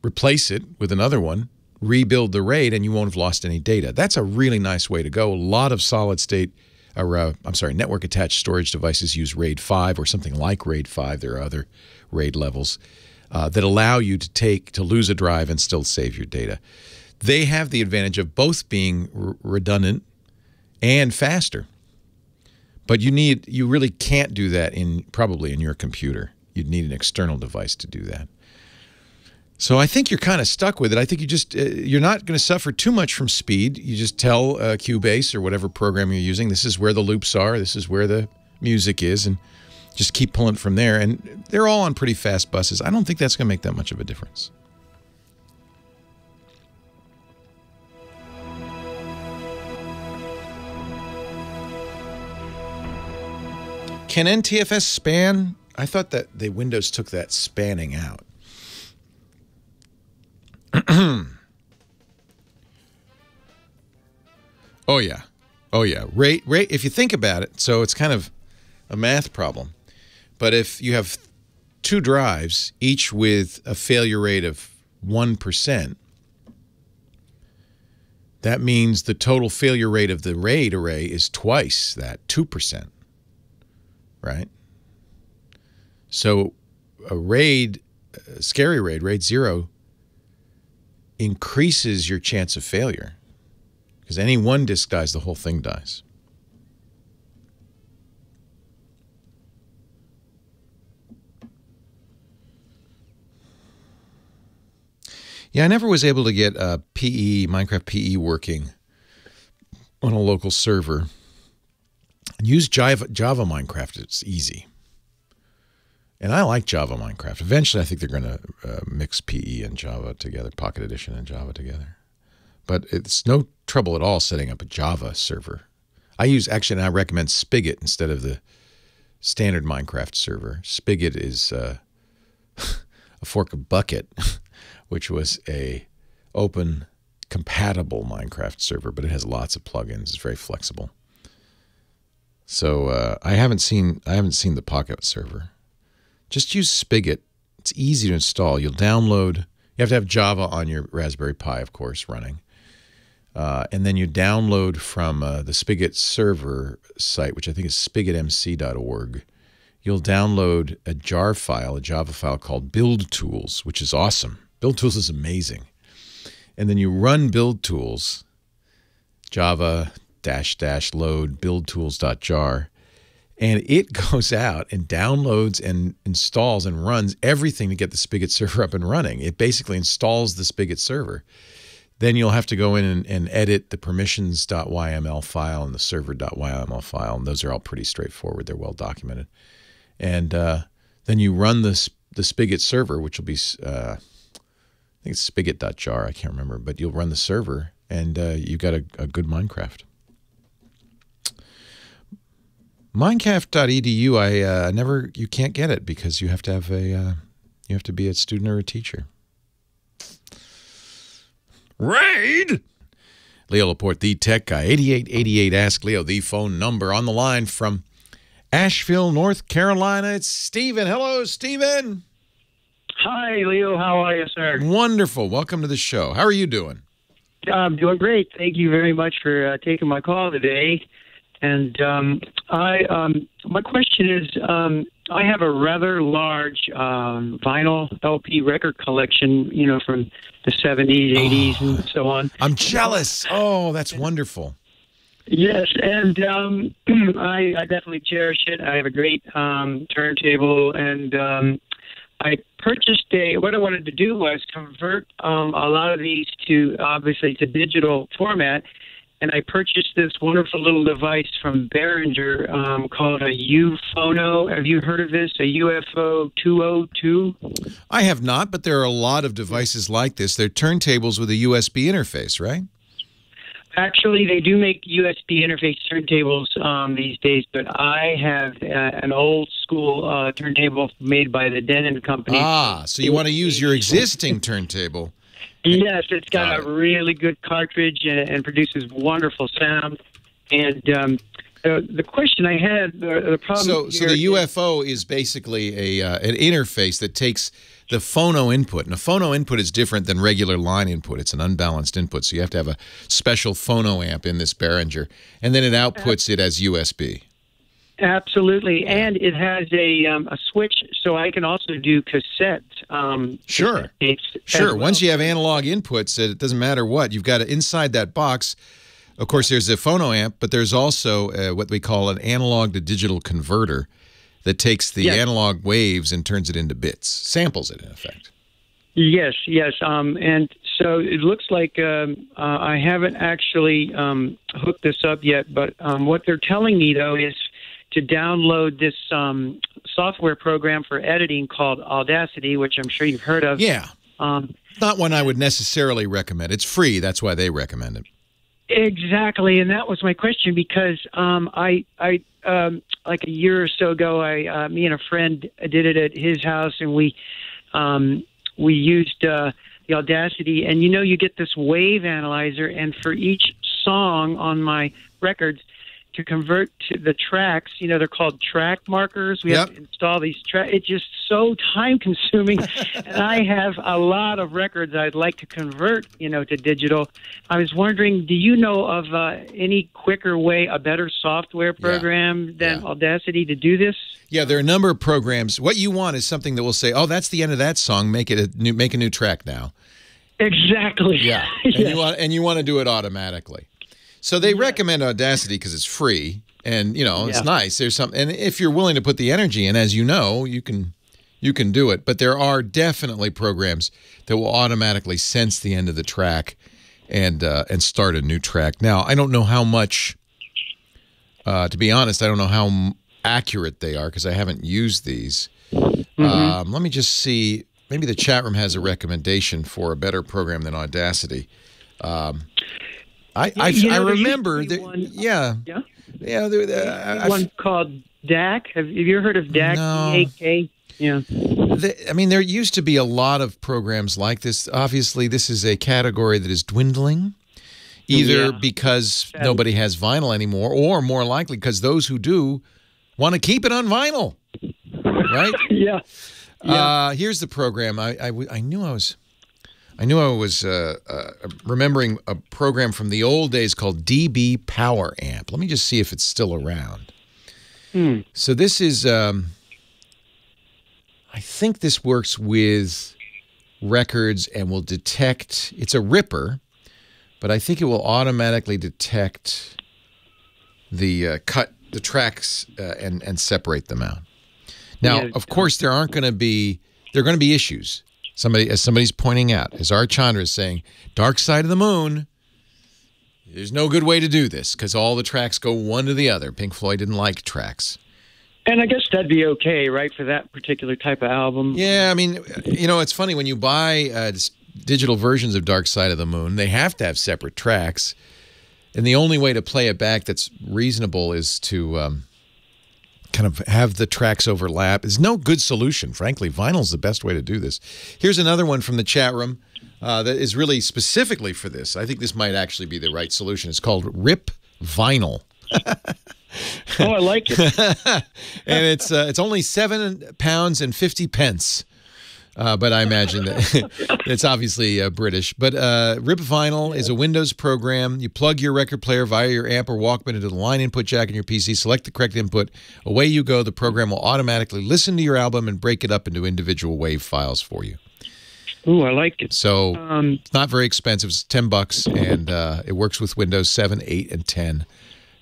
replace it with another one, rebuild the RAID, and you won't have lost any data. That's a really nice way to go. A lot of solid-state, network-attached storage devices use RAID 5 or something like RAID 5. There are other RAID levels that allow you to lose a drive and still save your data. They have the advantage of both being redundant and faster. But you really can't do that probably in your computer. You'd need an external device to do that. So I think you're kind of stuck with it. I think you're not going to suffer too much from speed. You just tell Cubase or whatever program you're using, this is where the loops are, this is where the music is, and just keep pulling from there. And they're all on pretty fast buses. I don't think that's going to make that much of a difference. Can NTFS span? I thought that the Windows took that spanning out. Oh, yeah. Oh, yeah. RAID, if you think about it, so it's kind of a math problem. But if you have 2 drives, each with a failure rate of 1%, that means the total failure rate of the RAID array is twice that, 2%. Right? So a RAID, scary RAID 0, increases your chance of failure. Because any one disk dies, the whole thing dies. Yeah, I never was able to get Minecraft PE working on a local server. Use Java Minecraft. It's easy. And I like Java Minecraft. Eventually, I think they're going to mix PE and Java together, Pocket Edition and Java together. But it's no trouble at all setting up a Java server. I recommend Spigot instead of the standard Minecraft server. Spigot is a fork of Bucket, which was a open compatible Minecraft server, but it has lots of plugins. It's very flexible. So I haven't seen the Pocket server. Just use Spigot. It's easy to install. You'll download. You have to have Java on your Raspberry Pi, of course, running. And then you download from the Spigot server site, which I think is spigotmc.org. You'll download a jar file, a Java file called Build Tools, which is awesome. Build Tools is amazing. And then you run Build Tools, Java --load buildtools.jar, and it goes out and downloads and installs and runs everything to get the Spigot server up and running. It basically installs the Spigot server. Then you'll have to go in and edit the permissions.yml file and the server.yml file, and those are all pretty straightforward. They're well documented. And then you run the Spigot server, which will be, I think it's spigot.jar, I can't remember, but you'll run the server, and you've got a good Minecraft. Minecraft.edu, you can't get it because you have to have you have to be a student or a teacher. RAID! Leo Laporte, the tech guy, 8888 Ask Leo, the phone number. On the line from Asheville, North Carolina, it's Stephen. Hello, Stephen. Hi, Leo. How are you, sir? Wonderful. Welcome to the show. How are you doing? I'm doing great. Thank you very much for taking my call today. And my question is, I have a rather large vinyl LP record collection, from the 70s, 80s, and so on. I'm jealous. Oh, that's wonderful. Yes, and I definitely cherish it. I have a great turntable, and I purchased what I wanted to do was convert a lot of these to digital format. And I purchased this wonderful little device from Behringer called a UFOno. Have you heard of this? A UFO 202? I have not, but there are a lot of devices like this. They're turntables with a USB interface, right? Actually, they do make USB interface turntables these days, but I have an old school turntable made by the Denon Company. Ah, so you want to use your existing turntable. Yes, it's got a really good cartridge and produces wonderful sound. And the question I had, the problem. So the UFO is basically an interface that takes the phono input, and a phono input is different than regular line input. It's an unbalanced input, so you have to have a special phono amp in this Behringer, and then it outputs it as USB. Absolutely, and it has a switch, so I can also do cassette. Sure. Sure. Once you have analog inputs, it doesn't matter what. You've got inside that box, of course, there's a phono amp, but there's also what we call an analog to digital converter that takes the analog waves and turns it into bits, samples it, in effect. Yes. And so it looks like I haven't actually hooked this up yet, but what they're telling me, though, is to download this software program for editing called Audacity, which I'm sure you've heard of. Yeah. Not one I would necessarily recommend. It's free. That's why they recommend it. Exactly, and that was my question because I like a year or so ago, me and a friend did it at his house, and we used the Audacity, and you get this wave analyzer, and for each song on my records to convert to the tracks. You know, they're called track markers. We have to install these tracks. It's just so time-consuming. And I have a lot of records I'd like to convert, you know, to digital. I was wondering, do you know of any quicker way, a better software program than Audacity to do this? Yeah, there are a number of programs. What you want is something that will say, "Oh, that's the end of that song. Make a new track now." Exactly. Yeah, and you want to do it automatically. So they recommend Audacity because it's free, and you know it's nice. There's some, and if you're willing to put the energy in, as you know, you can do it. But there are definitely programs that will automatically sense the end of the track and start a new track. Now, I don't know how much. To be honest, I don't know how accurate they are because I haven't used these. Let me just see. Maybe the chat room has a recommendation for a better program than Audacity. I remember that. One called DAC. Have you ever heard of DAC? No. DAK? Yeah. I mean, there used to be a lot of programs like this. Obviously, this is a category that is dwindling, either because nobody has vinyl anymore, or more likely because those who do want to keep it on vinyl, right? Here's the program. I knew I was remembering a program from the old days called DB Power Amp. Let me just see if it's still around. So this is, I think this works with records and will detect, it's a ripper, but I think it will automatically detect the tracks and separate them out. Now, of course, there are going to be issues. As somebody's pointing out, as R. Chandra is saying, Dark Side of the Moon, there's no good way to do this because all the tracks go one to the other. Pink Floyd didn't like tracks. And I guess that'd be okay, right, for that particular type of album? Yeah, I mean, you know, it's funny. When you buy digital versions of Dark Side of the Moon, they have to have separate tracks. And the only way to play it back that's reasonable is to kind of have the tracks overlap. There's no good solution, frankly. Vinyl's the best way to do this. Here's another one from the chat room that is really specifically for this. I think this might actually be the right solution. It's called Rip Vinyl. Oh, I like it. And it's only £7.50. But I imagine that it's obviously British. But Rip Vinyl is a Windows program. You plug your record player via your amp or Walkman into the line input jack in your PC, select the correct input, away you go. The program will automatically listen to your album and break it up into individual WAV files for you. Ooh, I like it. So it's not very expensive. It's $10, and it works with Windows 7, 8, and 10.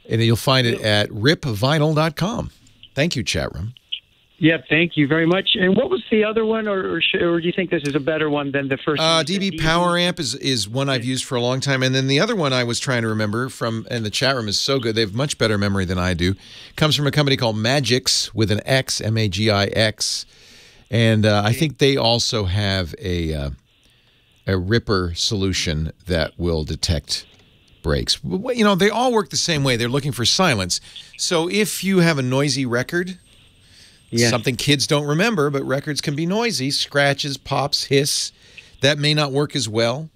And you'll find it at ripvinyl.com. Thank you, chat room. Yeah, thank you very much. And what was the other one, or do you think this is a better one than the first one? DB Power Amp is one I've used for a long time. And then the other one I was trying to remember from, and the chat room is so good, they have much better memory than I do, comes from a company called Magix with an X, M-A-G-I-X. And I think they also have a ripper solution that will detect breaks. You know, they all work the same way. They're looking for silence. So if you have a noisy record, something kids don't remember, but records can be noisy, scratches, pops, hiss, that may not work as well.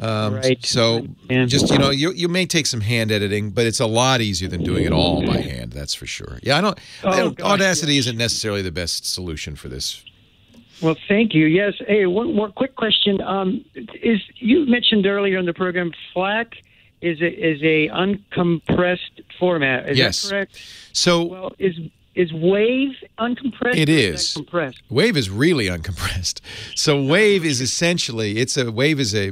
Right. So just, you know, you may take some hand editing, but it's a lot easier than doing it all by hand, that's for sure. Yeah, Audacity isn't necessarily the best solution for this. Well, thank you. Yes. Hey, one more quick question. You mentioned earlier in the program, FLAC is a uncompressed format. Is that correct? So, is WAV uncompressed? It is. Compressed? WAV is really uncompressed. So WAV is essentially WAV is a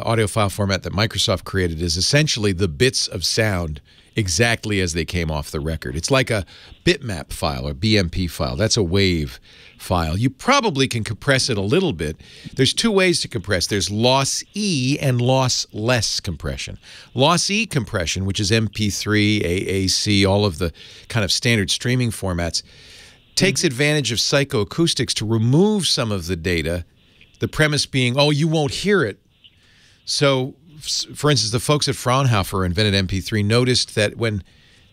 audio file format that Microsoft created. Is essentially the bits of sound exactly as they came off the record. It's like a bitmap file or BMP file. That's a WAV file. You probably can compress it a little bit. There's two ways to compress. There's loss-E and lossless compression. Loss-E compression, which is MP3, AAC, all of the kind of standard streaming formats, takes advantage of psychoacoustics to remove some of the data, the premise being, oh, you won't hear it. So, for instance, the folks at Fraunhofer invented MP3 noticed that when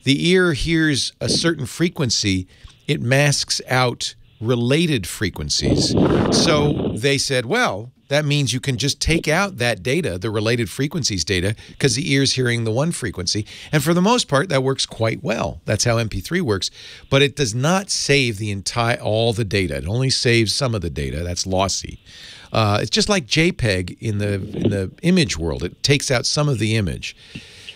the ear hears a certain frequency, it masks out related frequencies. So they said, well, That means you can just take out that data, the related frequencies data, because the ear's hearing the one frequency. And for the most part, that works quite well. That's how MP3 works. But it does not save all the data. It only saves some of the data. That's lossy. It's just like JPEG in the image world. It takes out some of the image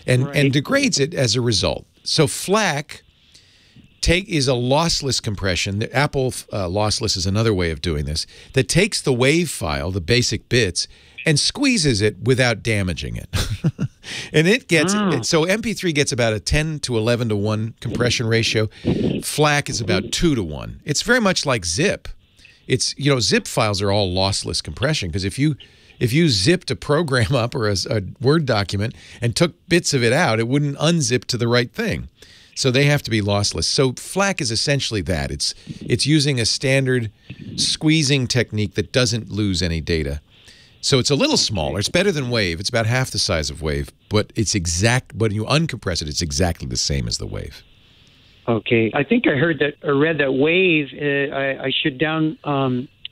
and degrades it as a result. So FLAC is a lossless compression. The Apple lossless is another way of doing this, that takes the WAV file, the basic bits, and squeezes it without damaging it. And it gets, so MP3 gets about a 10 to 11 to 1 compression ratio. FLAC is about 2 to 1. It's very much like zip. It's, zip files are all lossless compression, because if you zipped a program up or a Word document and took bits of it out, it wouldn't unzip to the right thing. So they have to be lossless. So FLAC is essentially that. It's using a standard squeezing technique that doesn't lose any data. So it's a little smaller. It's better than WAV. It's about half the size of WAV, but when you uncompress it, it's exactly the same as the WAV. Okay. I think I read that WAV, I should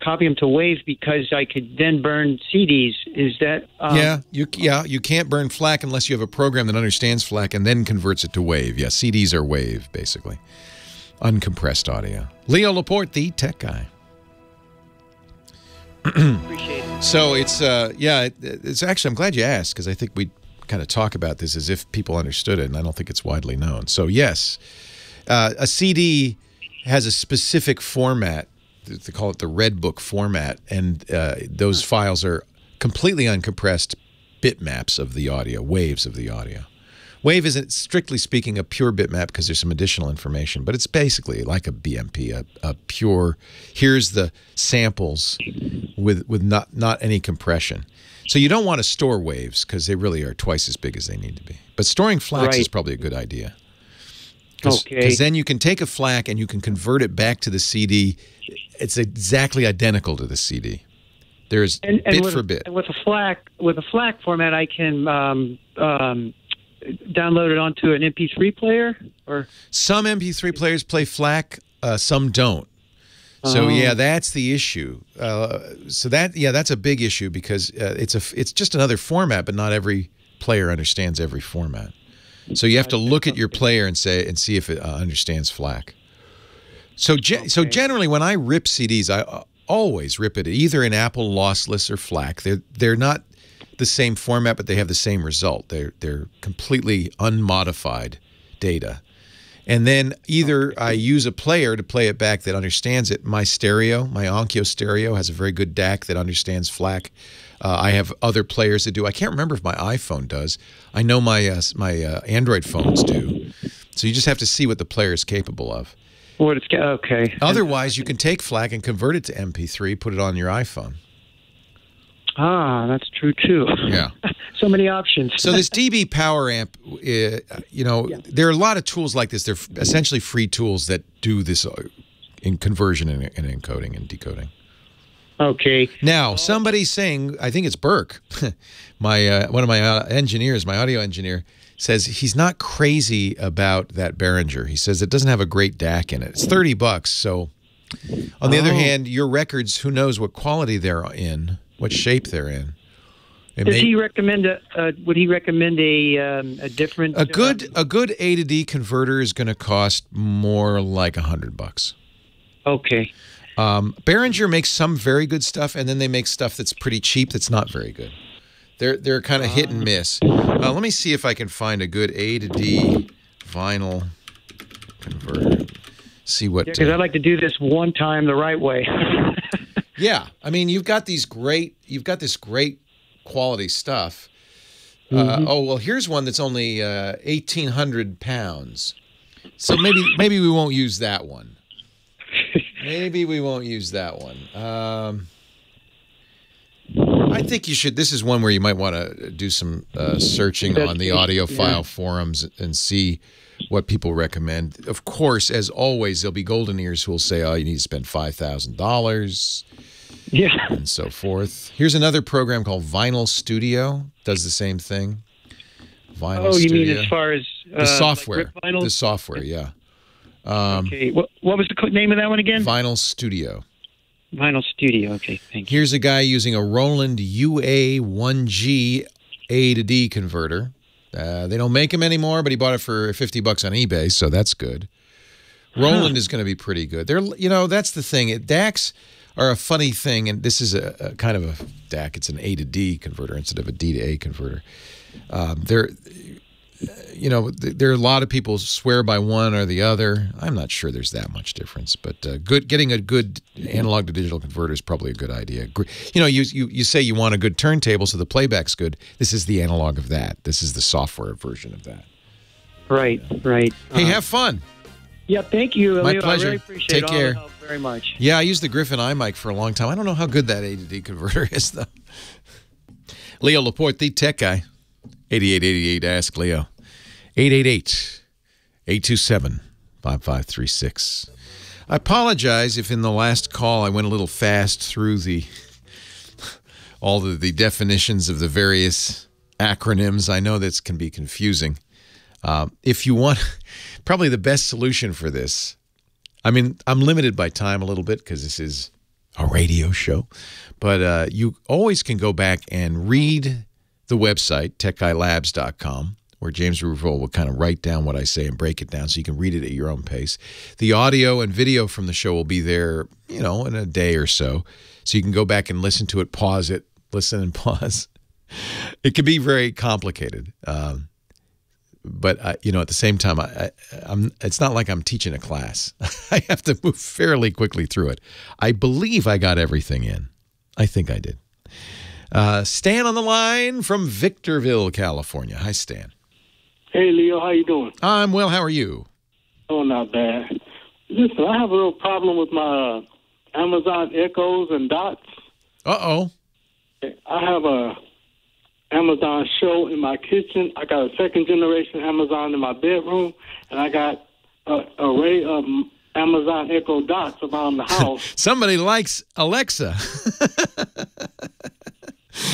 copy them to WAV because I could then burn CDs. Is that? You can't burn FLAC unless you have a program that understands FLAC and then converts it to WAV. Yeah, CDs are WAV, basically. Uncompressed audio. Leo Laporte, the tech guy. Appreciate it. So it's actually, I'm glad you asked, because I think we kind of talk about this as if people understood it, and I don't think it's widely known. So yes, a CD has a specific format. They call it the Red Book format, and those files are completely uncompressed bitmaps of the audio, waves of the audio. WAV isn't, strictly speaking, a pure bitmap because there's some additional information, but it's basically like a BMP, a pure, here's the samples with not any compression. So you don't want to store waves because they really are twice as big as they need to be. But storing FLACs is probably a good idea. Because then you can take a FLAC and you can convert it back to the CD. It's exactly identical to the CD. There's bit for bit. And with a FLAC format, I can download it onto an MP3 player, or some MP3 players play FLAC, some don't. So yeah, that's the issue. That's a big issue because it's just another format, but not every player understands every format. So you have to look at your player and see if it understands FLAC. So generally, when I rip CDs, I always rip it either in Apple lossless or FLAC. They're not the same format, but they have the same result. They're completely unmodified data. And then either I use a player to play it back that understands it. My Onkyo stereo has a very good DAC that understands FLAC. I have other players that do. I can't remember if my iPhone does. I know my Android phones do. So you just have to see what the player is capable of. Okay. Otherwise, you can take FLAC and convert it to MP3, put it on your iPhone. That's true too. Yeah. So many options. So this DB Power Amp, there are a lot of tools like this. They're essentially free tools that do this in conversion and encoding and decoding. Okay. Now, somebody's saying, I think it's Burke, one of my engineers, my audio engineer, says he's not crazy about that Behringer. He says it doesn't have a great DAC in it. It's $30. So, on the other hand, your records, who knows what quality they're in, what shape they're in. Does he recommend would he recommend a different? A good A to D converter is going to cost more like $100. Okay. Behringer makes some very good stuff, and then they make stuff that's pretty cheap that's not very good. They're kind of hit and miss. Let me see if I can find a good A to D vinyl converter. See what? Because I'd like to do this one time the right way. Yeah, I mean you've got this great quality stuff. Well, here's one that's only 1,800 pounds. So maybe we won't use that one. Maybe we won't use that one. I think you should. This is one where you might want to do some searching on the audiophile forums and see what people recommend. Of course, as always, there'll be golden ears who will say, "Oh, you need to spend $5,000." Yeah, and so forth. Here's another program called Vinyl Studio. Does the same thing. Vinyl you Studio. mean as far as the software? Like the software, yeah. Okay. What was the name of that one again? Vinyl Studio. Vinyl Studio. Okay, thank you. Here's a guy using a Roland UA1G A to D converter. They don't make them anymore, but he bought it for $50 on eBay, so that's good. Roland is going to be pretty good. That's the thing. DACs are a funny thing, and this is a kind of a DAC. It's an A to D converter instead of a D to A converter. There are a lot of people swear by one or the other. I'm not sure there's that much difference, but getting a good analog to digital converter is probably a good idea. You say you want a good turntable so the playback's good. This is the analog of that. This is the software version of that. Right. Hey, have fun. Yeah, thank you, Leo. My pleasure. I really appreciate Take all care. the help very much. Yeah, I used the Griffin iMic for a long time. I don't know how good that A to D converter is, though. Leo Laporte, the tech guy. 8888 Ask Leo. 888-827-5536. I apologize if in the last call I went a little fast through all the definitions of the various acronyms. I know this can be confusing. If you want, probably the best solution for this, I mean, I'm limited by time a little bit because this is a radio show, but you always can go back and read the website, techguylabs.com, where James Ruvol will kind of write down what I say and break it down so you can read it at your own pace. The audio and video from the show will be there, in a day or so. So you can go back and listen to it, pause it, listen and pause. It can be very complicated. But, at the same time, it's not like I'm teaching a class. I have to move fairly quickly through it. I believe I got everything in. I think I did. Stan on the line from Victorville, California. Hi, Stan. Hey, Leo, how you doing? I'm well. How are you? Oh, not bad. Listen, I have a little problem with my Amazon Echoes and Dots. Uh-oh. I have a Amazon Show in my kitchen. I got a second-generation Amazon in my bedroom, and I got an array of Amazon Echo Dots around the house. Somebody likes Alexa.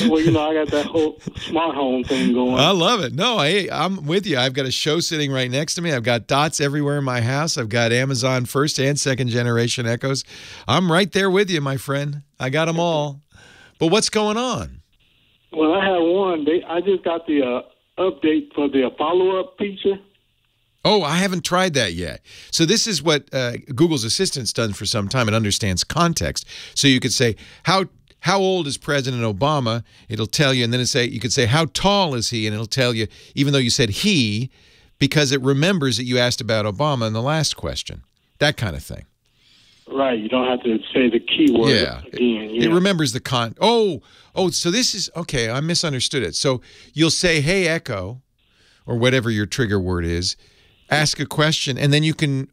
Well, I got that whole smart home thing going. I love it. No, I'm with you. I've got a show sitting right next to me. I've got Dots everywhere in my house. I've got Amazon first and second generation Echoes. I'm right there with you, my friend. I got them all. But what's going on? Well, I have one. I just got the update for the follow-up feature. Oh, I haven't tried that yet. So this is what Google's Assistant's done for some time. It understands context. So you could say, how old is President Obama? It'll tell you, and then you could say, how tall is he? And it'll tell you, even though you said he, because it remembers that you asked about Obama in the last question. That kind of thing. Right. You don't have to say the keyword again. It remembers the Oh, so this is, okay, I misunderstood it. So you'll say, hey, Echo, or whatever your trigger word is, ask a question, and then you can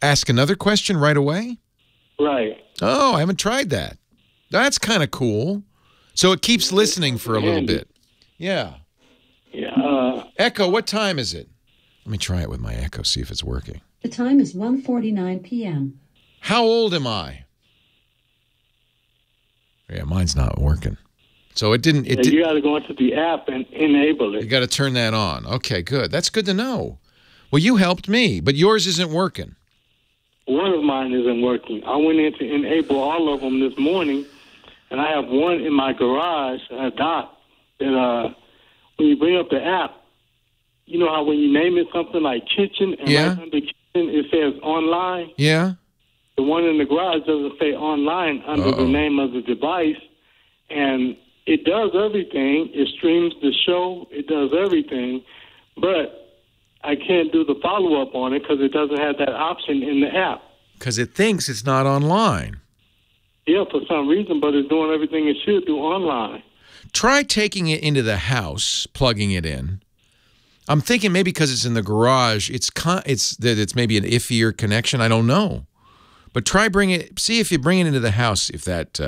ask another question right away? Right. Oh, I haven't tried that. That's kind of cool. So it keeps listening for a little bit. Yeah. Yeah. Echo, what time is it? Let me try it with my Echo, see if it's working. The time is 1:49 p.m. How old am I? Yeah, mine's not working. So it didn't. You got to go into the app and enable it. You got to turn that on. Okay, good. That's good to know. Well, you helped me, but yours isn't working. One of mine isn't working. I went in to enable all of them this morning, and I have one in my garage, a Dot, that when you bring up the app, you know how when you name it something like kitchen, and right under kitchen it says online? Yeah. The one in the garage doesn't say online under the name of the device, and it does everything. It streams the show. It does everything, but I can't do the follow-up on it because it doesn't have that option in the app. Because it thinks it's not online. Yeah, for some reason, but it's doing everything it should do online. Try taking it into the house, plugging it in. I'm thinking maybe because it's in the garage, it's maybe an iffier connection. I don't know. But see if you bring it into the house. If it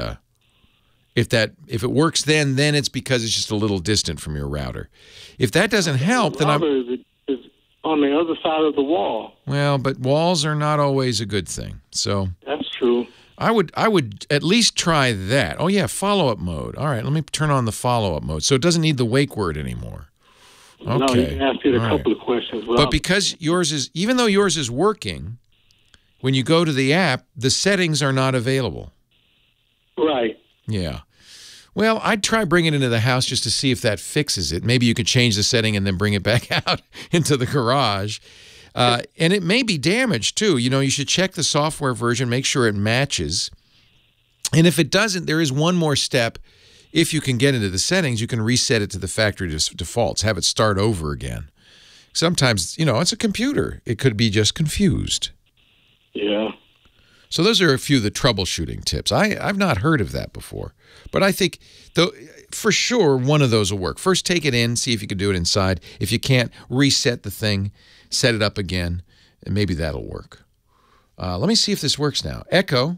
works, then it's because it's just a little distant from your router. If that doesn't help, then is on the other side of the wall. Well, but walls are not always a good thing. So that's true. I would at least try that. Oh yeah, follow-up mode. All right, let me turn on the follow-up mode, so it doesn't need the wake word anymore. Okay. No, you can ask it a couple of questions. But because even though yours is working, when you go to the app, the settings are not available. Right. Yeah. Well, I'd try bringing it into the house just to see if that fixes it. Maybe you could change the setting and then bring it back out into the garage. And it may be damaged, too. You know, you should check the software version, make sure it matches. And if it doesn't, there is one more step. If you can get into the settings, you can reset it to the factory defaults, have it start over again. Sometimes, you know, it's a computer. It could be just confused. Yeah. So those are a few of the troubleshooting tips. I've not heard of that before. But I think, though, for sure, one of those will work. First, take it in, see if you can do it inside. If you can't, reset the thing, set it up again, and maybe that'll work. Let me see if this works now. Echo,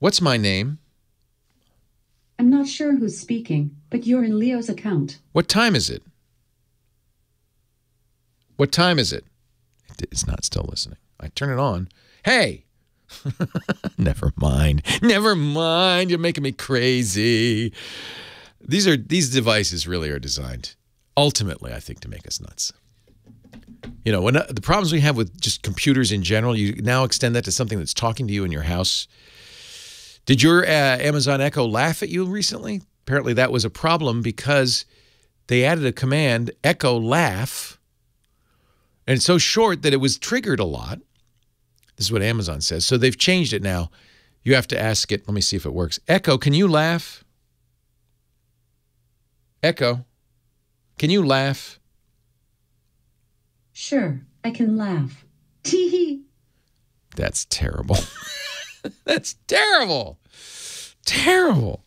what's my name? I'm not sure who's speaking, but you're in Leo's account. What time is it? What time is it? It's not still listening. I turn it on. Hey! Never mind. Never mind. You're making me crazy. These devices really are designed, ultimately, I think, to make us nuts. You know, when the problems we have with just computers in general, you now extend that to something that's talking to you in your house. Did your Amazon Echo laugh at you recently? Apparently that was a problem because they added a command, Echo Laugh, and it's so short that it was triggered a lot. This is what Amazon says. So they've changed it now. You have to ask it. Let me see if it works. Echo, can you laugh? Echo, can you laugh? Sure, I can laugh. Tee-hee. That's terrible. That's terrible. Terrible.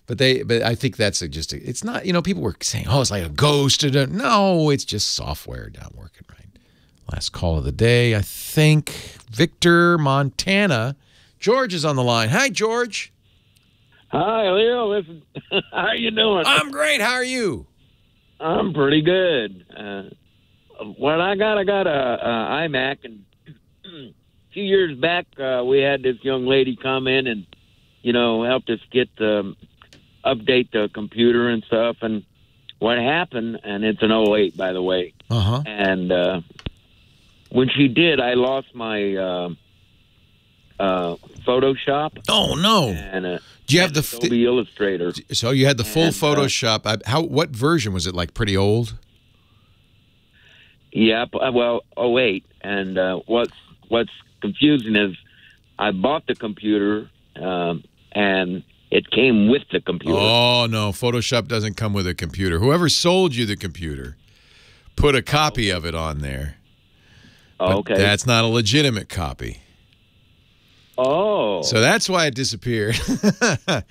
But I think that's it's not, you know, people were saying, oh, it's like a ghost. No, it's just software not working right. Last call of the day, I think. Victor, Montana. George is on the line. Hi, George. Hi, Leo. Listen, how are you doing? I'm great. How are you? I'm pretty good. What I got a iMac, and a few years back, we had this young lady come in and, you know, helped us update the computer and stuff. And what happened, and it's an 08, by the way. Uh-huh. And when she did, I lost my Photoshop. Oh, no. And do you have the Adobe Illustrator? So you had the full Photoshop. What version was it? Like pretty old? Yeah, well, 08. And what's confusing is I bought the computer and it came with the computer. Oh, no. Photoshop doesn't come with a computer. Whoever sold you the computer put a copy of it on there. But okay. That's not a legitimate copy. Oh. So that's why it disappeared. Yeah.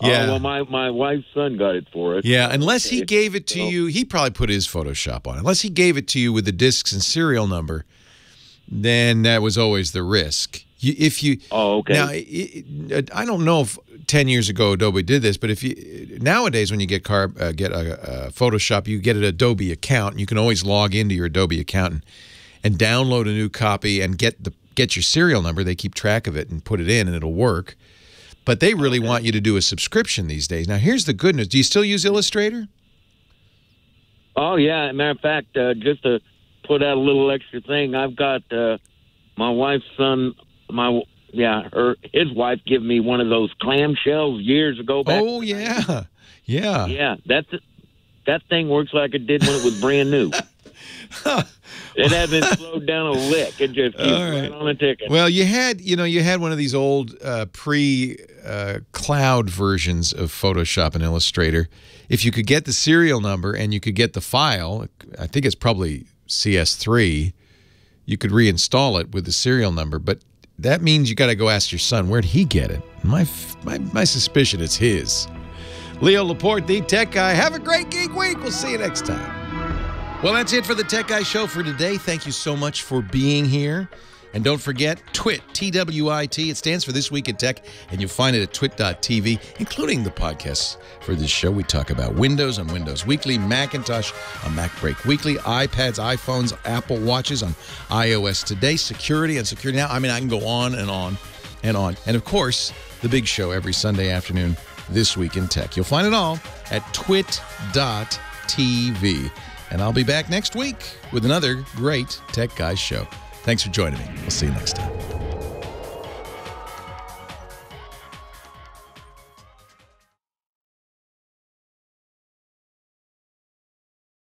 Oh, well, my wife's son got it for us. Yeah, unless he gave it to you, he probably put his Photoshop on it. Unless he gave it to you with the discs and serial number, then that was always the risk. Oh, okay. Now, I don't know if 10 years ago Adobe did this, but nowadays when you get a Photoshop, you get an Adobe account. You can always log into your Adobe account and download a new copy and get your serial number. They keep track of it and put it in, and it'll work. But they really want you to do a subscription these days. Now, here's the good news. Do you still use Illustrator? Oh, yeah. As a matter of fact, just to put out a little extra thing, I've got my wife's son, his wife gave me one of those clamshells years ago. Oh, yeah. Yeah. Yeah, that thing works like it did when it was brand new. It hasn't slowed down a lick. It just keeps right on a ticket. Well, you had one of these old pre-cloud versions of Photoshop and Illustrator. If you could get the serial number and you could get the file, I think it's probably CS3, you could reinstall it with the serial number. But that means you got to go ask your son, where'd he get it? My suspicion it's his. Leo Laporte, the Tech Guy. Have a great Geek Week. We'll see you next time. Well, that's it for the Tech Guy Show for today. Thank you so much for being here. And don't forget, TWIT, T-W-I-T. It stands for This Week in Tech, and you'll find it at twit.tv, including the podcasts for this show. We talk about Windows on Windows Weekly, Macintosh on Mac Break Weekly, iPads, iPhones, Apple Watches on iOS Today, security on Security Now. I mean, I can go on and on and on. And, of course, the big show every Sunday afternoon, This Week in Tech. You'll find it all at twit.tv. And I'll be back next week with another great Tech Guys show. Thanks for joining me. We'll see you next time.